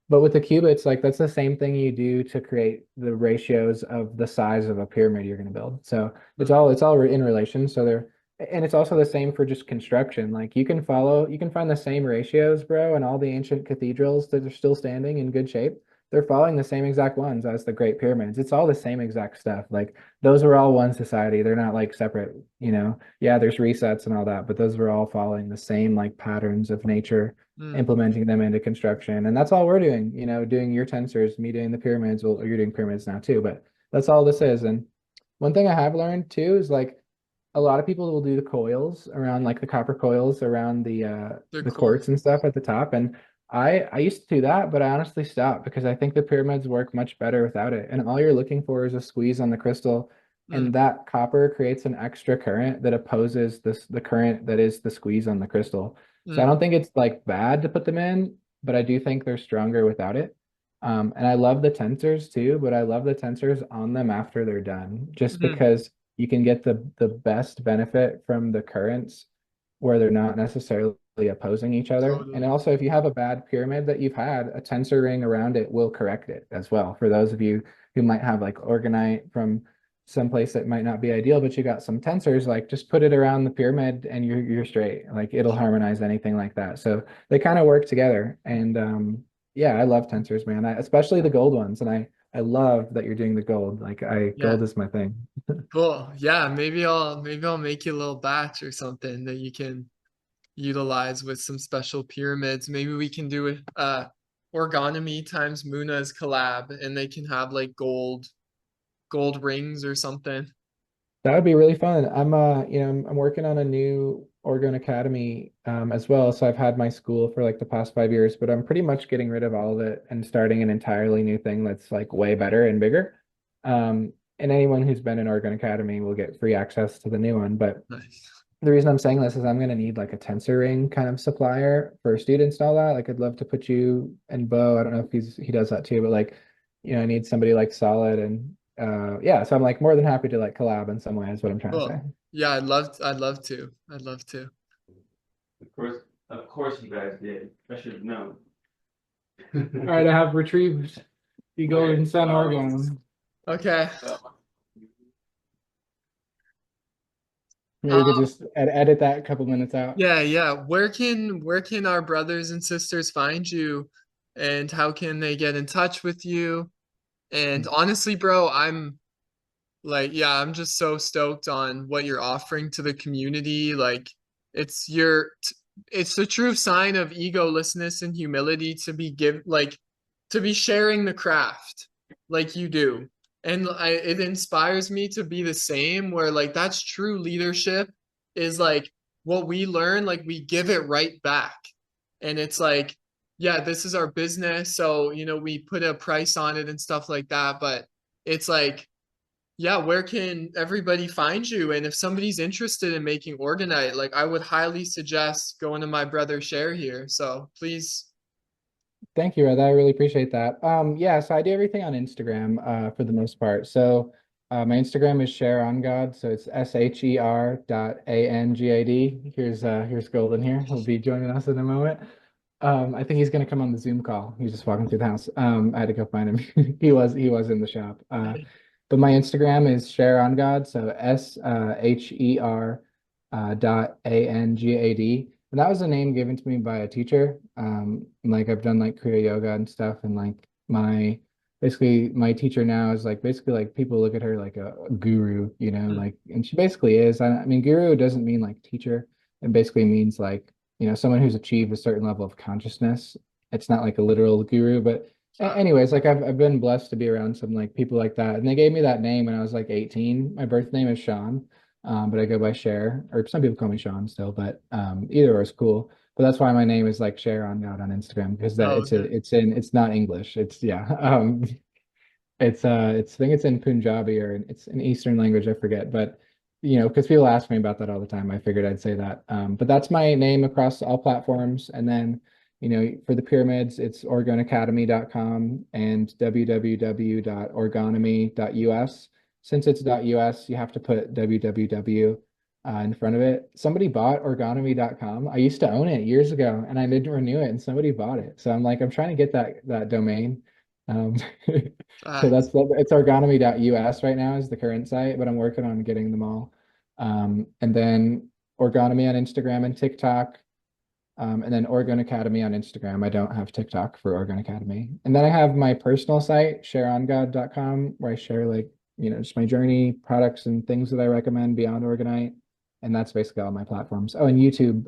But with the qubits, like that's the same thing you do to create the ratios of the size of a pyramid you're going to build. So Mm, it's all in relation. So they're and it's also the same for just construction. Like you can find the same ratios, bro, and all the ancient cathedrals that are still standing in good shape. They're following the same exact ones as the Great Pyramids. It's all the same exact stuff. Like those were all one society. They're not like separate, you know. Yeah, there's resets and all that, but those were all following the same like patterns of nature mm, implementing them into construction. And that's all we're doing, you know, doing your tensors, me doing the pyramids. Well, you're doing pyramids now too, but that's all this is. And one thing I have learned too is like a lot of people will do the coils around like the copper coils around they're the cool. quartz and stuff at the top. And I used to do that, but I honestly stopped because I think the pyramids work much better without it. And all you're looking for is a squeeze on the crystal. Mm, And that copper creates an extra current that opposes the current that is the squeeze on the crystal. So I mm, don't think it's like bad to put them in, but I do think they're stronger without it. And I love the tensors too, but I love the tensors on them after they're done, just mm, because you can get the best benefit from the currents where they're not necessarily opposing each other. And totally. also, if you have a bad pyramid that you've had, a tensor ring around it will correct it as well. For those of you who might have like orgonite from someplace that might not be ideal, but you got some tensors, like just put it around the pyramid and you're straight. Like it'll harmonize anything like that. So they kind of work together. And yeah, I love tensors, man. Especially the gold ones. And I love that you're doing the gold. Like I Yeah. gold is my thing. Cool. Yeah, maybe I'll make you a little batch or something that you can utilize with some special pyramids. Maybe we can do orgonomy times Moonas collab and they can have like gold rings or something. That would be really fun. You know, I'm working on a new Orgon Academy as well. So I've had my school for like the past 5 years, but I'm pretty much getting rid of all of it and starting an entirely new thing that's like way better and bigger. And anyone who's been in Orgon Academy will get free access to the new one. But Nice. the reason I'm saying this is I'm going to need like a tensor ring kind of supplier for students and all that. Like I'd love to put you and Bo. I don't know if he does that too, but like, you know, I need somebody like solid and yeah. So I'm like more than happy to like collab in some way is what I'm trying to say. Cool. Yeah, I'd love to. I'd love to. Of course, you guys did. I should have known. All right, I have retrieved the Okay, golden sun organ. Okay. so Maybe we could Um, just edit that a couple minutes out. yeah, yeah. Where can our brothers and sisters find you and how can they get in touch with you? And honestly, bro, I'm just so stoked on what you're offering to the community. Like it's your it's the true sign of egolessness and humility to be to be sharing the craft like you do. And it inspires me to be the same where like that's true leadership is like what we learn, like we give it right back. And it's like, yeah, this is our business. So, we put a price on it and stuff like that. But it's like, yeah, where can everybody find you? And if somebody's interested in making Organite, like I would highly suggest going to my brother Share here. So please. Thank you, Red. I really appreciate that. Yeah, so I do everything on Instagram for the most part. So my Instagram is Sher Angad, so it's SHER.ANGAD. Here's Golden here. He'll be joining us in a moment. I think he's gonna come on the Zoom call. He's just walking through the house. I had to go find him. He was in the shop. But my Instagram is Sher Angad, so SHER .ANGAD. And that was a name given to me by a teacher. Like I've done like Kriya Yoga and stuff, and like basically my teacher now is like basically like people look at her like a guru, you know, Mm, like and she basically is. I mean, guru doesn't mean like teacher. It basically means like, you know, someone who's achieved a certain level of consciousness. It's not like a literal guru, but anyways, like I've been blessed to be around some like people like that. And they gave me that name when I was like 18. My birth name is Sean. But I go by Cher, or some people call me Sean still, but either or is cool. But that's why my name is like Cher on God on Instagram because that oh, okay. it's not English. It's yeah. It's I think it's in Punjabi or it's an Eastern language, I forget. But you know, because people ask me about that all the time, I figured I'd say that. But that's my name across all platforms. And then For the pyramids, it's orgonacademy.com and www.orgonomy.us. Since it's .us, you have to put www in front of it. Somebody bought orgonomy.com. I used to own it years ago and I didn't renew it and somebody bought it. So I'm trying to get that domain. Um, so Facts. it's orgonomy.us right now is the current site, but I'm working on getting them all. And then Orgonomy on Instagram and TikTok. And then Orgon Academy on Instagram. I don't have TikTok for Orgon Academy. And then I have my personal site, sherangad.com, where I share just my journey, products and things that I recommend beyond Orgonite. And that's basically all my platforms. Oh, and YouTube,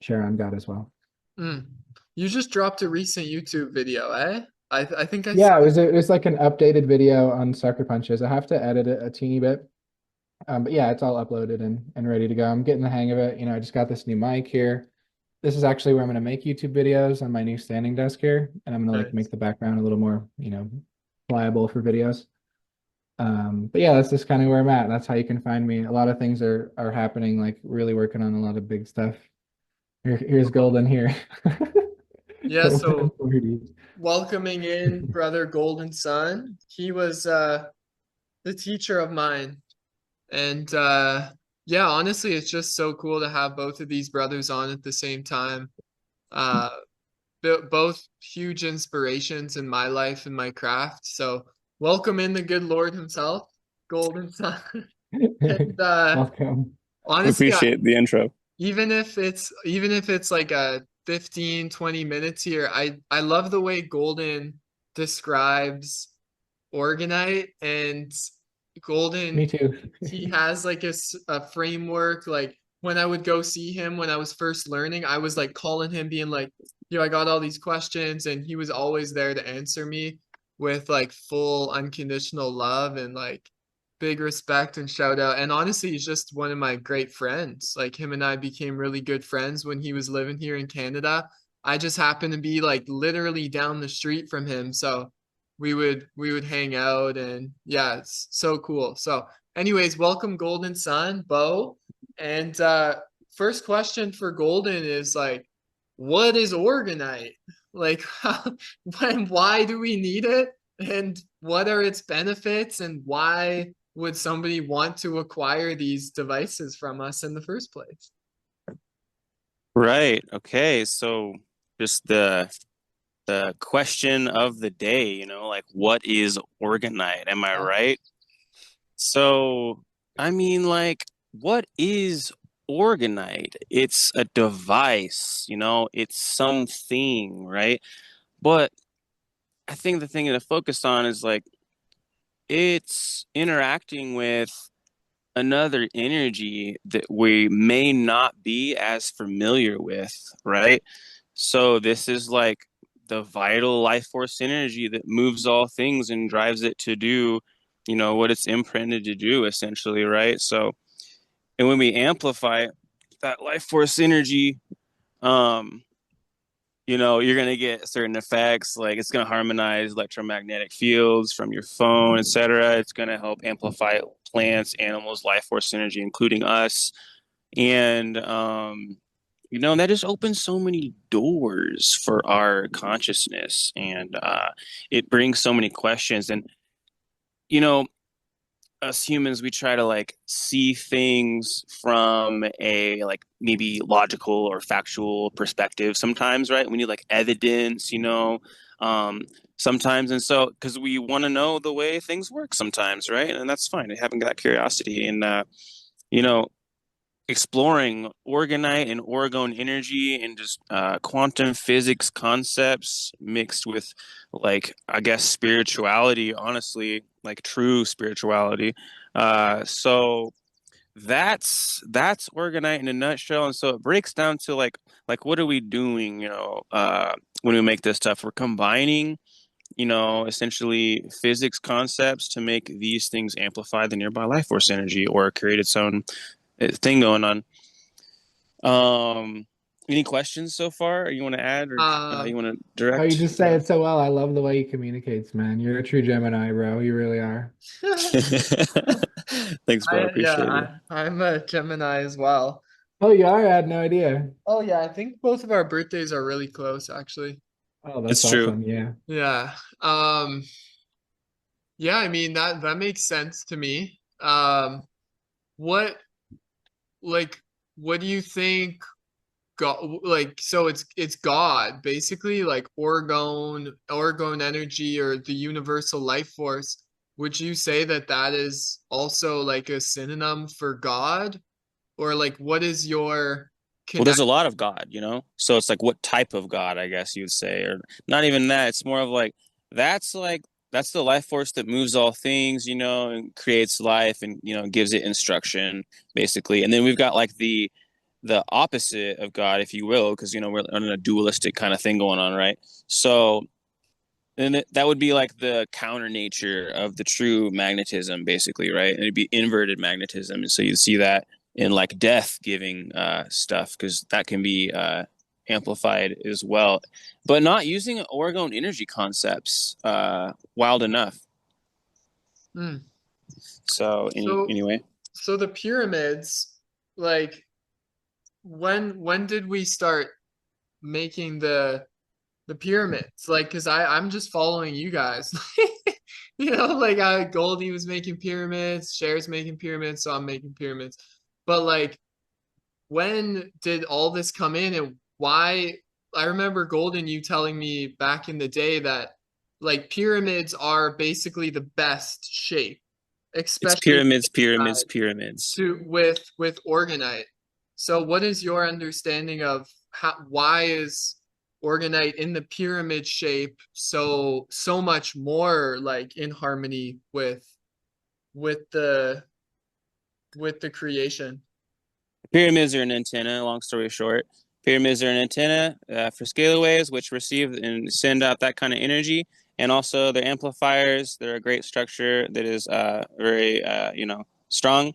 Sher Angad as well. Mm. You just dropped a recent YouTube video, eh? I think I saw. Yeah, it was like an updated video on sucker punches. I have to edit it a teeny bit. But yeah, it's all uploaded and ready to go. I'm getting the hang of it. I just got this new mic here. This is actually where I'm going to make YouTube videos on my new standing desk here. And I'm going to Nice. make the background a little more, pliable for videos. But yeah, that's just kind of where I'm at. That's how you can find me. A lot of things are happening, like really working on a lot of big stuff. Here's Golden here. Yeah, Golden so 40. welcoming in brother Golden Sun. He was the teacher of mine. And yeah, honestly, it's just so cool to have both of these brothers on at the same time. Uh both huge inspirations in my life and my craft. So welcome in the good Lord himself, Golden Sun. And Welcome. We honestly, appreciate the intro. even if it's like a 15, 20 minutes here, I love the way Golden describes Organite and Me Golden. too. He has like a framework. Like when I would go see him when I was first learning, I was like calling him, being like, yo, I got all these questions, and he was always there to answer me with like full unconditional love and like big respect and shout out. And honestly, he's just one of my great friends. Like him and I became really good friends when he was living here in Canada. I just happened to be like literally down the street from him. So we would hang out, and yeah, it's so cool. So anyways, welcome Golden Sun, Bo. And first question for Golden is like, what is Organite? Like why do we need it? And what are its benefits? And why would somebody want to acquire these devices from us in the first place? Right. Okay. So just the question of the day, like what is Orgonite? Am I Uh, right? So, I mean, like, what is Orgonite? It's a device, it's something, right? But I think the thing to focus on is like it's interacting with another energy that we may not be as familiar with, right? So this is like the vital life force energy that moves all things and drives it to do, what it's imprinted to do, essentially, right? So, and when we amplify that life force energy, um, you're going to get certain effects, like it's going to harmonize electromagnetic fields from your phone, etc. It's going to help amplify plants, animals, life force energy, including us. And, that just opens so many doors for our consciousness, and it brings so many questions. And, you know, us humans, we try to like see things from a like maybe logical or factual perspective sometimes, right? We need like evidence, um, sometimes. And so, because we want to know the way things work sometimes, right? And that's fine, having that curiosity. And, you know, exploring orgonite and orgone energy and just quantum physics concepts mixed with like I guess spirituality, honestly, like true spirituality. So that's orgonite in a nutshell. And so it breaks down to like what are we doing, when we make this stuff? We're combining, essentially physics concepts to make these things amplify the nearby life force energy or create its own thing going on. Um, any questions so far? You want to add, or uh, you want to Oh, you direct? just say it so well. I love the way he communicates, man. You're a true Gemini, bro. You really are. Thanks, bro. I yeah, Appreciate it. I'm a Gemini as well. Oh, you are? I had no idea. Oh yeah, I think both of our birthdays are really close, actually. Oh, that's It's true. awesome. Yeah. Yeah. Yeah, I mean that makes sense to me. What like what do you think God, like, so it's God basically, like Orgon energy or the universal life force. Would you say that that is also like a synonym for God, or like what is your Well, there's connect? a lot of God, you know? So it's like what type of God, I guess you would say, or not even that. It's more of like that's the life force that moves all things, you know, and creates life and, you know, gives it instruction, basically. And then we've got like the opposite of God, if you will, because you know we're on a dualistic kind of thing going on, right? So then that would be like the counter nature of the true magnetism, basically, right? And it'd be inverted magnetism. And so you see that in like death giving stuff, because that can be amplified as well, but not using orgone energy concepts wild enough. Hmm. So So anyway, so the pyramids, like when did we start making the pyramids? Like, cause I'm just following you guys. You know, like Goldie was making pyramids, Cher's making pyramids, so I'm making pyramids. But like, when did all this come in, and why? I remember Golden you telling me back in the day that like pyramids are basically the best shape, it's especially pyramids, pyramids, inside pyramids. to with Organite. So what is your understanding of why is Organite in the pyramid shape so much more like in harmony with the with the creation? Pyramids are an antenna, long story short. Pyramids are an antenna for scalar waves, which receive and send out that kind of energy. And also, they're amplifiers. They're a great structure that is very, you know, strong.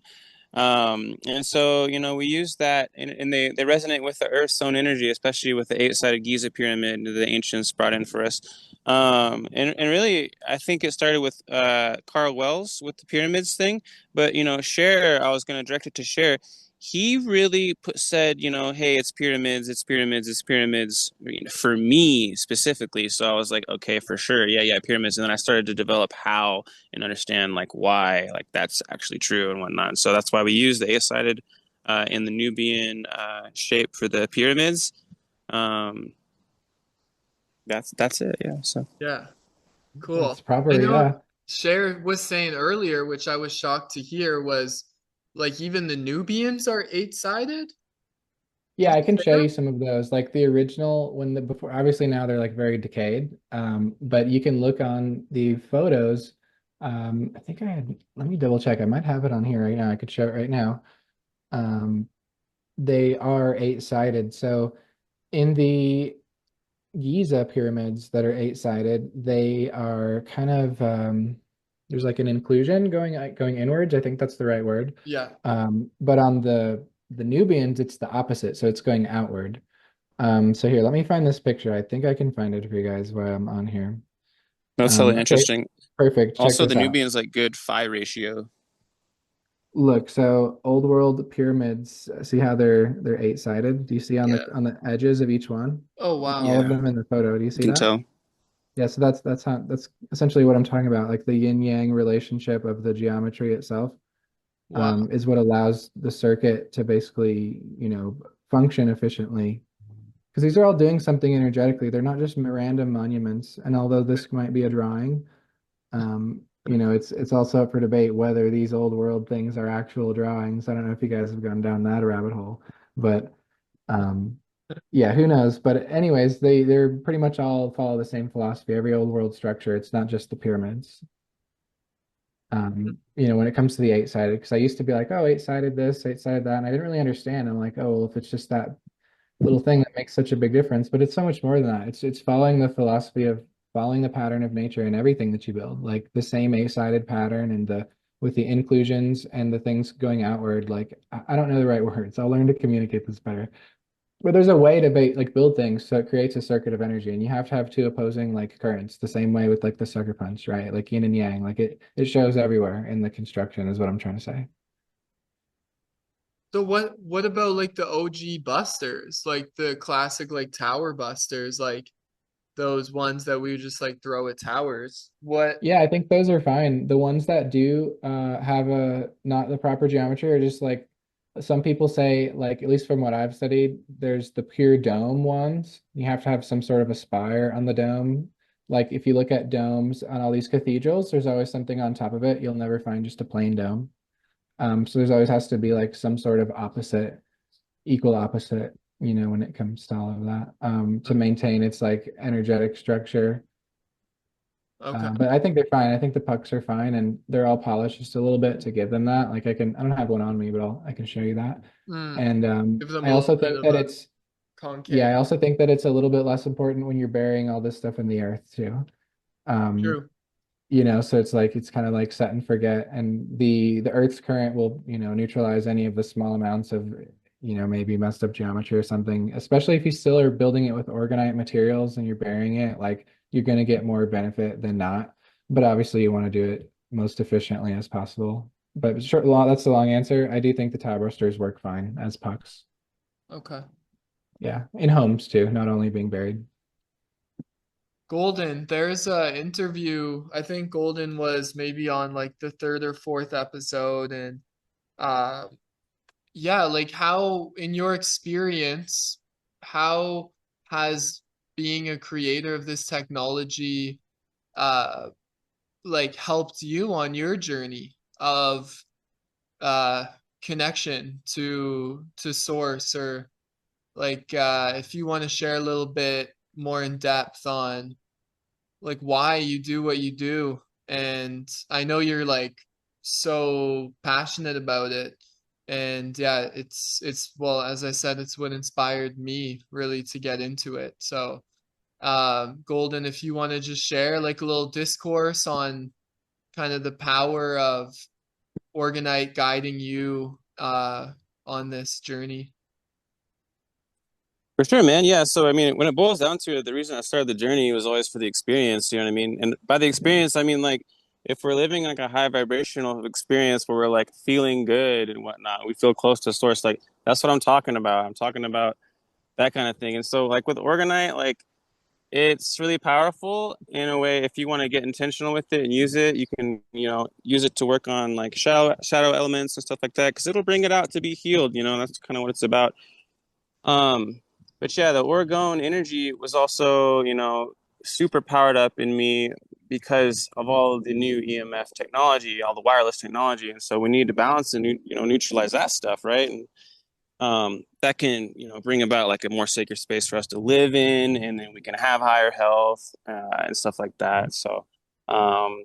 And so, you know, we use that, and they resonate with the Earth's own energy, especially with the eight-sided Giza pyramid that the ancients brought in for us. And really, I think it started with Carl Wells with the pyramids thing. But you know, Cher, I was going to direct it to Cher. He really said, you know, hey, it's pyramids, it's pyramids, it's pyramids, for me specifically. So I was like, okay, for sure, yeah, yeah, pyramids. And then I started to develop how and understand like why like that's actually true and whatnot. So that's why we use the eight-sided in the Nubian shape for the pyramids. Um, that's it. Yeah. So Yeah, That's cool. I proper. know Yeah. Cher was saying earlier, which I was shocked to hear, was like even the Nubians are eight-sided. Did Yeah, I you can say show that? you some of those. Like the original, when the before, obviously now they're like very decayed. But you can look on the photos. I think I had, let me double check. I might have it on here right now. I could show it right now. Um, they are eight-sided. So in the Giza pyramids that are eight-sided, they are kind of there's like an inclusion going inwards. I think that's the right word. Yeah. But on the Nubians, it's the opposite, so it's going outward. So here, let me find this picture. I think I can find it for you guys while I'm on here. that's totally Okay, interesting. perfect. Check Also, this the out. Nubians like good phi ratio. Look, so old world pyramids, see how they're eight-sided? Do you see Yeah. on the edges of each one? Oh All wow. of Yeah, them in the photo. Do you I see can that? tell. Yeah, so that's essentially what I'm talking about. Like the yin yang relationship of the geometry itself Wow. is what allows the circuit to basically, function efficiently. Because these are all doing something energetically. They're not just random monuments. And although this might be a drawing, it's also up for debate whether these old world things are actual drawings. I don't know if you guys have gone down that rabbit hole, but um, yeah, who knows? But anyways, they're pretty much all follow the same philosophy. Every old world structure, it's not just the pyramids. When it comes to the eight-sided, because I used to be like, oh, eight-sided this, eight-sided that, and I didn't really understand. I'm like, oh, well, if it's just that little thing that makes such a big difference, but it's so much more than that. It's following the philosophy of following the pattern of nature in everything that you build, like the same eight-sided pattern and the with the inclusions and the things going outward. Like I don't know the right words. I'll learn to communicate this better. But there's a way to like build things so it creates a circuit of energy, and you have to have two opposing like currents, the same way with like the sucker punch, right? Like yin and yang, like it shows everywhere in the construction is what I'm trying to say. So what about like the OG busters, like the classic like tower busters, like those ones that we would just like throw at towers? What? Yeah, I think those are fine. The ones that do have a not the proper geometry are just like some people say, like at least from what I've studied, there's the pure dome ones. You have to have some sort of a spire on the dome. Like if you look at domes on all these cathedrals, there's always something on top of it. You'll never find just a plain dome. So there's always has to be like some sort of opposite, equal opposite, when it comes to all of that, to maintain its like energetic structure. Okay. But I think they're fine. I think the pucks are fine, and they're all polished just a little bit to give them that. Like I don't have one on me, but I can show you that. Mm. And Give them I a little also bit think of that a it's, yeah, concave. I also think that it's a little bit less important when you're burying all this stuff in the earth too. Um, True. so it's like it's kind of like set and forget, and the Earth's current will, neutralize any of the small amounts of, maybe messed up geometry or something. Especially if you still are building it with organite materials and you're burying it, like you're going to get more benefit than not. But obviously, you want to do it most efficiently as possible. But short, long, that's the long answer. I do think the tile bursters work fine as pucks. Okay. Yeah, in homes too, not only being buried. Golden, there's a interview. I think Golden was maybe on like the third or fourth episode, and uh, yeah, like how, in your experience, how has being a creator of this technology uh like helped you on your journey of uh connection to source, or like if you want to share a little bit more in depth on like why you do what you do. And I know you're like so passionate about it. And yeah, it's well, as I said, it's what inspired me really to get into it. So Golden, if you want to just share like a little discourse on kind of the power of Organite guiding you on this journey. For sure, man. Yeah. So, I mean, when it boils down to it, the reason I started the journey was always for the experience. You know what I mean? And by the experience, I mean, like, if we're living like a high vibrational experience where we're like feeling good and whatnot, we feel close to source, like, that's what I'm talking about. I'm talking about that kind of thing. And so, like, with Organite, like, it's really powerful in a way. If you want to get intentional with it and use it, you can, use it to work on like shadow elements and stuff like that, because it'll bring it out to be healed. That's kind of what it's about. Um, but yeah, the Orgone energy was also, super powered up in me because of all of the new EMF technology, all the wireless technology. And so we need to balance and, neutralize that stuff, right? And that can, bring about like a more sacred space for us to live in, and then we can have higher health and stuff like that. So um,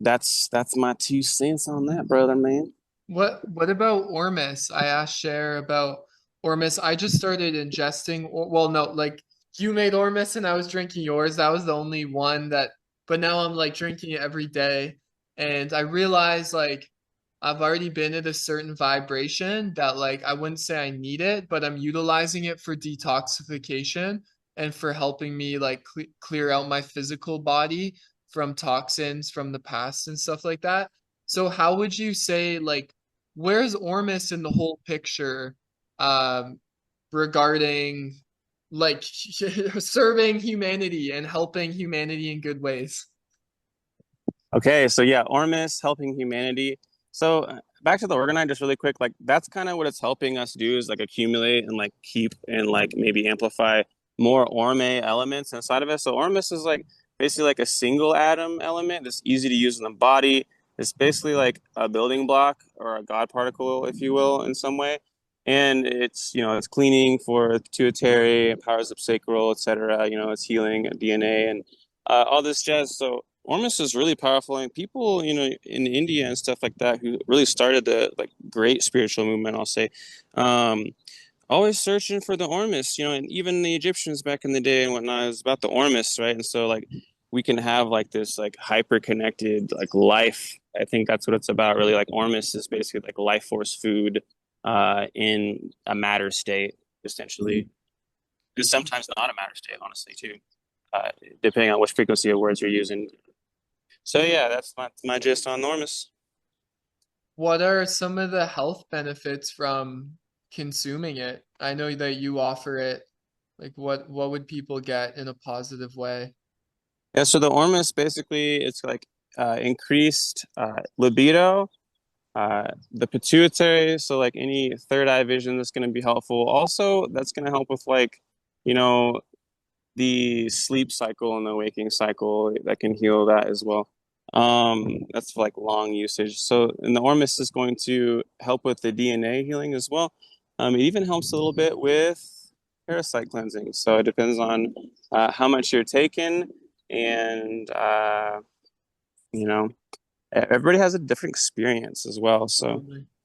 that's my 2 cents on that, brother, man. What about Ormus? I asked Cher about Ormus. I just started ingesting, well, no, like you made Ormus and I was drinking yours. That was the only one that, but now I'm like drinking it every day. And I realized like I've already been at a certain vibration that like I wouldn't say I need it, but I'm utilizing it for detoxification and for helping me like clear out my physical body from toxins from the past and stuff like that. So how would you say like where's Ormus in the whole picture um regarding like serving humanity and helping humanity in good ways? Okay, so yeah, Ormus helping humanity. So back to the Organite, just really quick, like that's kind of what it's helping us do is like accumulate and like keep and like maybe amplify more Orme elements inside of us. So Ormus is like basically like a single atom element that's easy to use in the body. It's basically like a building block or a God particle, if you will, in some way. And it's, it's cleaning for pituitary, powers up sacral, etc. It's healing DNA and all this jazz. So Ormus is really powerful, and people, in India and stuff like that, who really started the like great spiritual movement, I'll say, um, always searching for the Ormus, and even the Egyptians back in the day and whatnot, it was about the Ormus, right? And so like we can have like this like hyper connected like life. I think that's what it's about, really. Like Ormus is basically like life force food in a matter state, essentially. It's sometimes not a matter state, honestly, too, uh, depending on which frequency of words you're using. So yeah, that's my gist on Normus. what are some of the health benefits from consuming it? I know that you offer it. Like what would people get in a positive way? Yeah, so the ormus basically it's like increased libido, the pituitary, so like any third eye vision that's going to be helpful. Also, that's going to help with like, you know, the sleep cycle and the waking cycle that can heal that as well. That's for like long usage. So, and the Ormus is going to help with the DNA healing as well. It even helps a little bit with parasite cleansing. So it depends on how much you're taking, and you know, everybody has a different experience as well. So,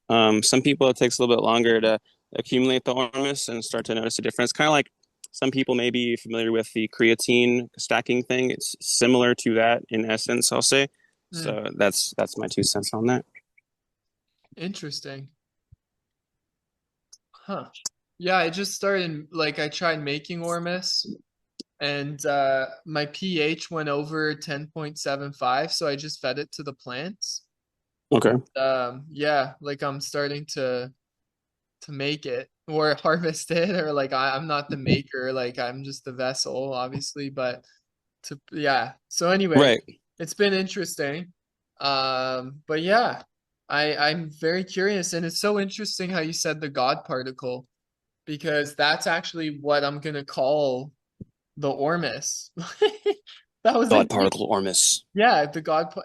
Totally. some people it takes a little bit longer to accumulate the Ormus and start to notice a difference. Kind of like some people may be familiar with the creatine stacking thing. It's similar to that in essence, I'll say. Hmm, So that's my 2 cents on that. interesting. Huh. Yeah, I just started like I tried making Ormus and my pH went over 10.75, so I just fed it to the plants. Okay. Yeah, like I'm starting to make it or harvest it or like I'm not the maker, like I'm just the vessel, obviously, but to yeah. So anyway, Right. it's been interesting. But yeah, I'm very curious, and it's so interesting how you said the God particle because that's actually what I'm gonna call the Ormus. That was a God deep, particle Ormus. yeah,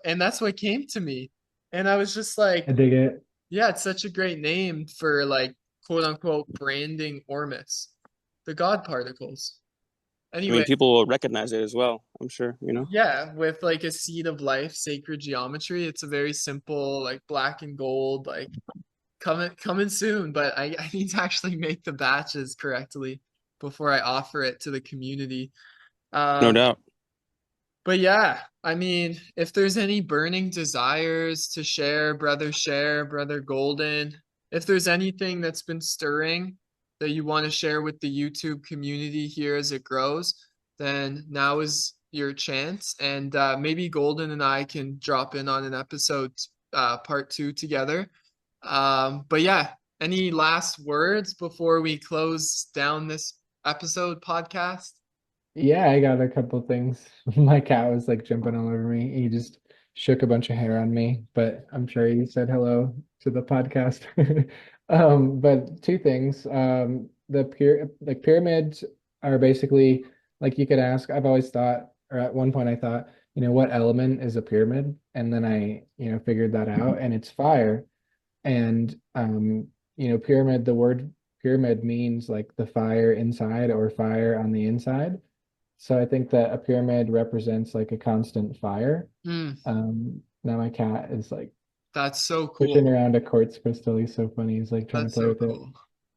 and that's what came to me, and I was just like, I dig it. yeah, it's such a great name for like quote unquote branding Ormus, the God particles. I Anyway, mean, people will recognize it as well, I'm sure. yeah, with like a seed of life, sacred geometry. It's a very simple, like black and gold, like coming soon. But I need to actually make the batches correctly before I offer it to the community. No Um, doubt. But yeah, I mean, if there's any burning desires to share, Brother Golden, if there's anything that's been stirring that you want to share with the YouTube community here as it grows, then now is your chance. And maybe Golden and I can drop in on an episode part two together. But yeah, any last words before we close down this episode podcast? Yeah, I got a couple things. My cat was like jumping all over me. He just shook a bunch of hair on me, but I'm sure he said hello to the podcast. But two things. The pyramids are basically like you could ask, I've always thought, or at one point I thought, what element is a pyramid? And then I, figured that out, and it's fire. And pyramid, the word pyramid means like the fire inside or fire on the inside. So I think that a pyramid represents like a constant fire. Hmm, Now my cat is like that's so pushing cool. around a quartz crystal. He's so funny. He's like trying to That's play so with it.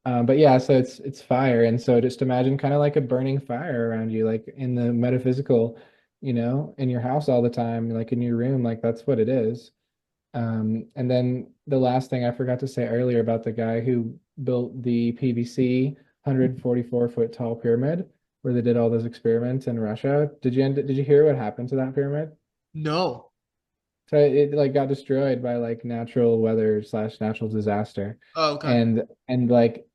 cool. But yeah, so it's fire, and so just imagine kind of like a burning fire around you, like in the metaphysical, in your house all the time, like in your room, like that's what it is. And then the last thing I forgot to say earlier about the guy who built the PVC 144-foot tall pyramid, where they did all those experiments in Russia. Did you hear what happened to that pyramid? No. So it like got destroyed by like natural weather slash natural disaster. Oh, okay.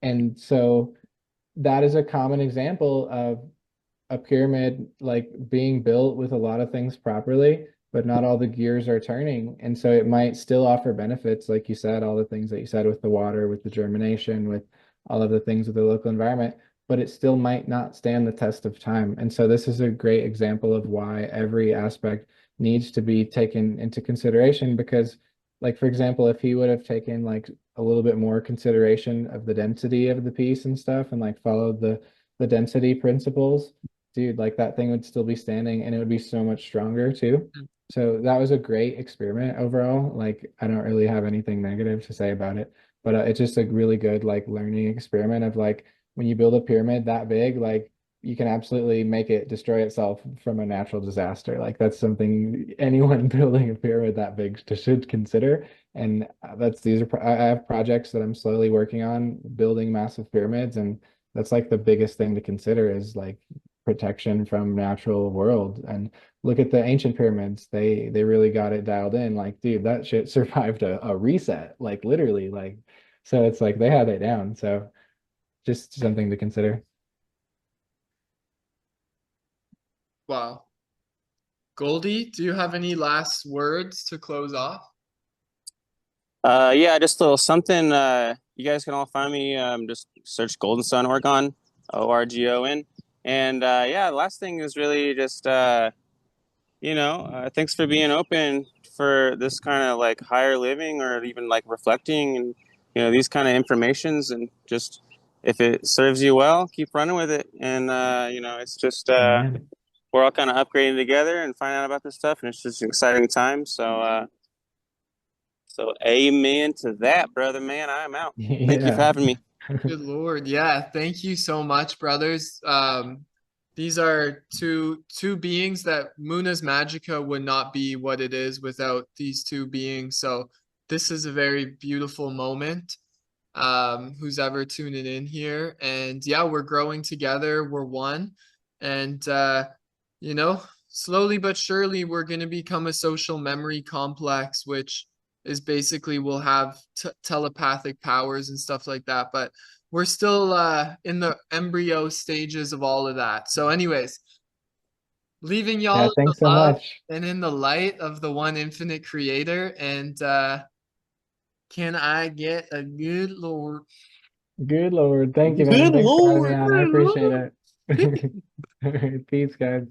And so that is a common example of a pyramid like being built with a lot of things properly, but not all the gears are turning. And so it might still offer benefits, like you said, all the things that you said with the water, with the germination, with all of the things with the local environment, but it still might not stand the test of time. And so this is a great example of why every aspect needs to be taken into consideration because, like, for example, if he would have taken like a little bit more consideration of the density of the piece and stuff and like followed the density principles, dude, like that thing would still be standing and it would be so much stronger too. Mm. So that was a great experiment overall. Like I don't really have anything negative to say about it, but it's just a really good like learning experiment of like when you build a pyramid that big, like you can absolutely make it destroy itself from a natural disaster. Like that's something anyone building a pyramid that big should consider. And I have projects that I'm slowly working on building massive pyramids, and that's like the biggest thing to consider is like protection from natural world. And look at the ancient pyramids. They really got it dialed in. Like, dude, that shit survived a reset, like literally. Like, so it's like they had it down. So just something to consider. Wow. Goldie, do you have any last words to close off? Yeah, just a little something. You guys can all find me. Just search Golden Sun Orgon, Orgon. And yeah, the last thing is really just thanks for being open for this kind of like higher living or even like reflecting and these kind of informations and just if it serves you well, keep running with it. And it's just Amen. we're all kind of upgrading together and finding out about this stuff, and it's just an exciting time. So amen to that, brother man. I'm out. Thank you for Yeah. having me. Good Lord. Yeah, thank you so much, brothers. These are two beings that Moonas Magica would not be what it is without these two beings. So this is a very beautiful moment. Who's ever tuning in here. And yeah, we're growing together. We're one. And you know, slowly but surely we're gonna become a social memory complex, which is basically we'll have telepathic powers and stuff like that. But we're still in the embryo stages of all of that. So, anyways, leaving y'all Yeah, in the thanks so love much. and in the light of the one infinite creator. And can I get a good Lord? Good Lord. Thank you, man. Good Thanks for having me Lord. on. I appreciate it. Peace, guys.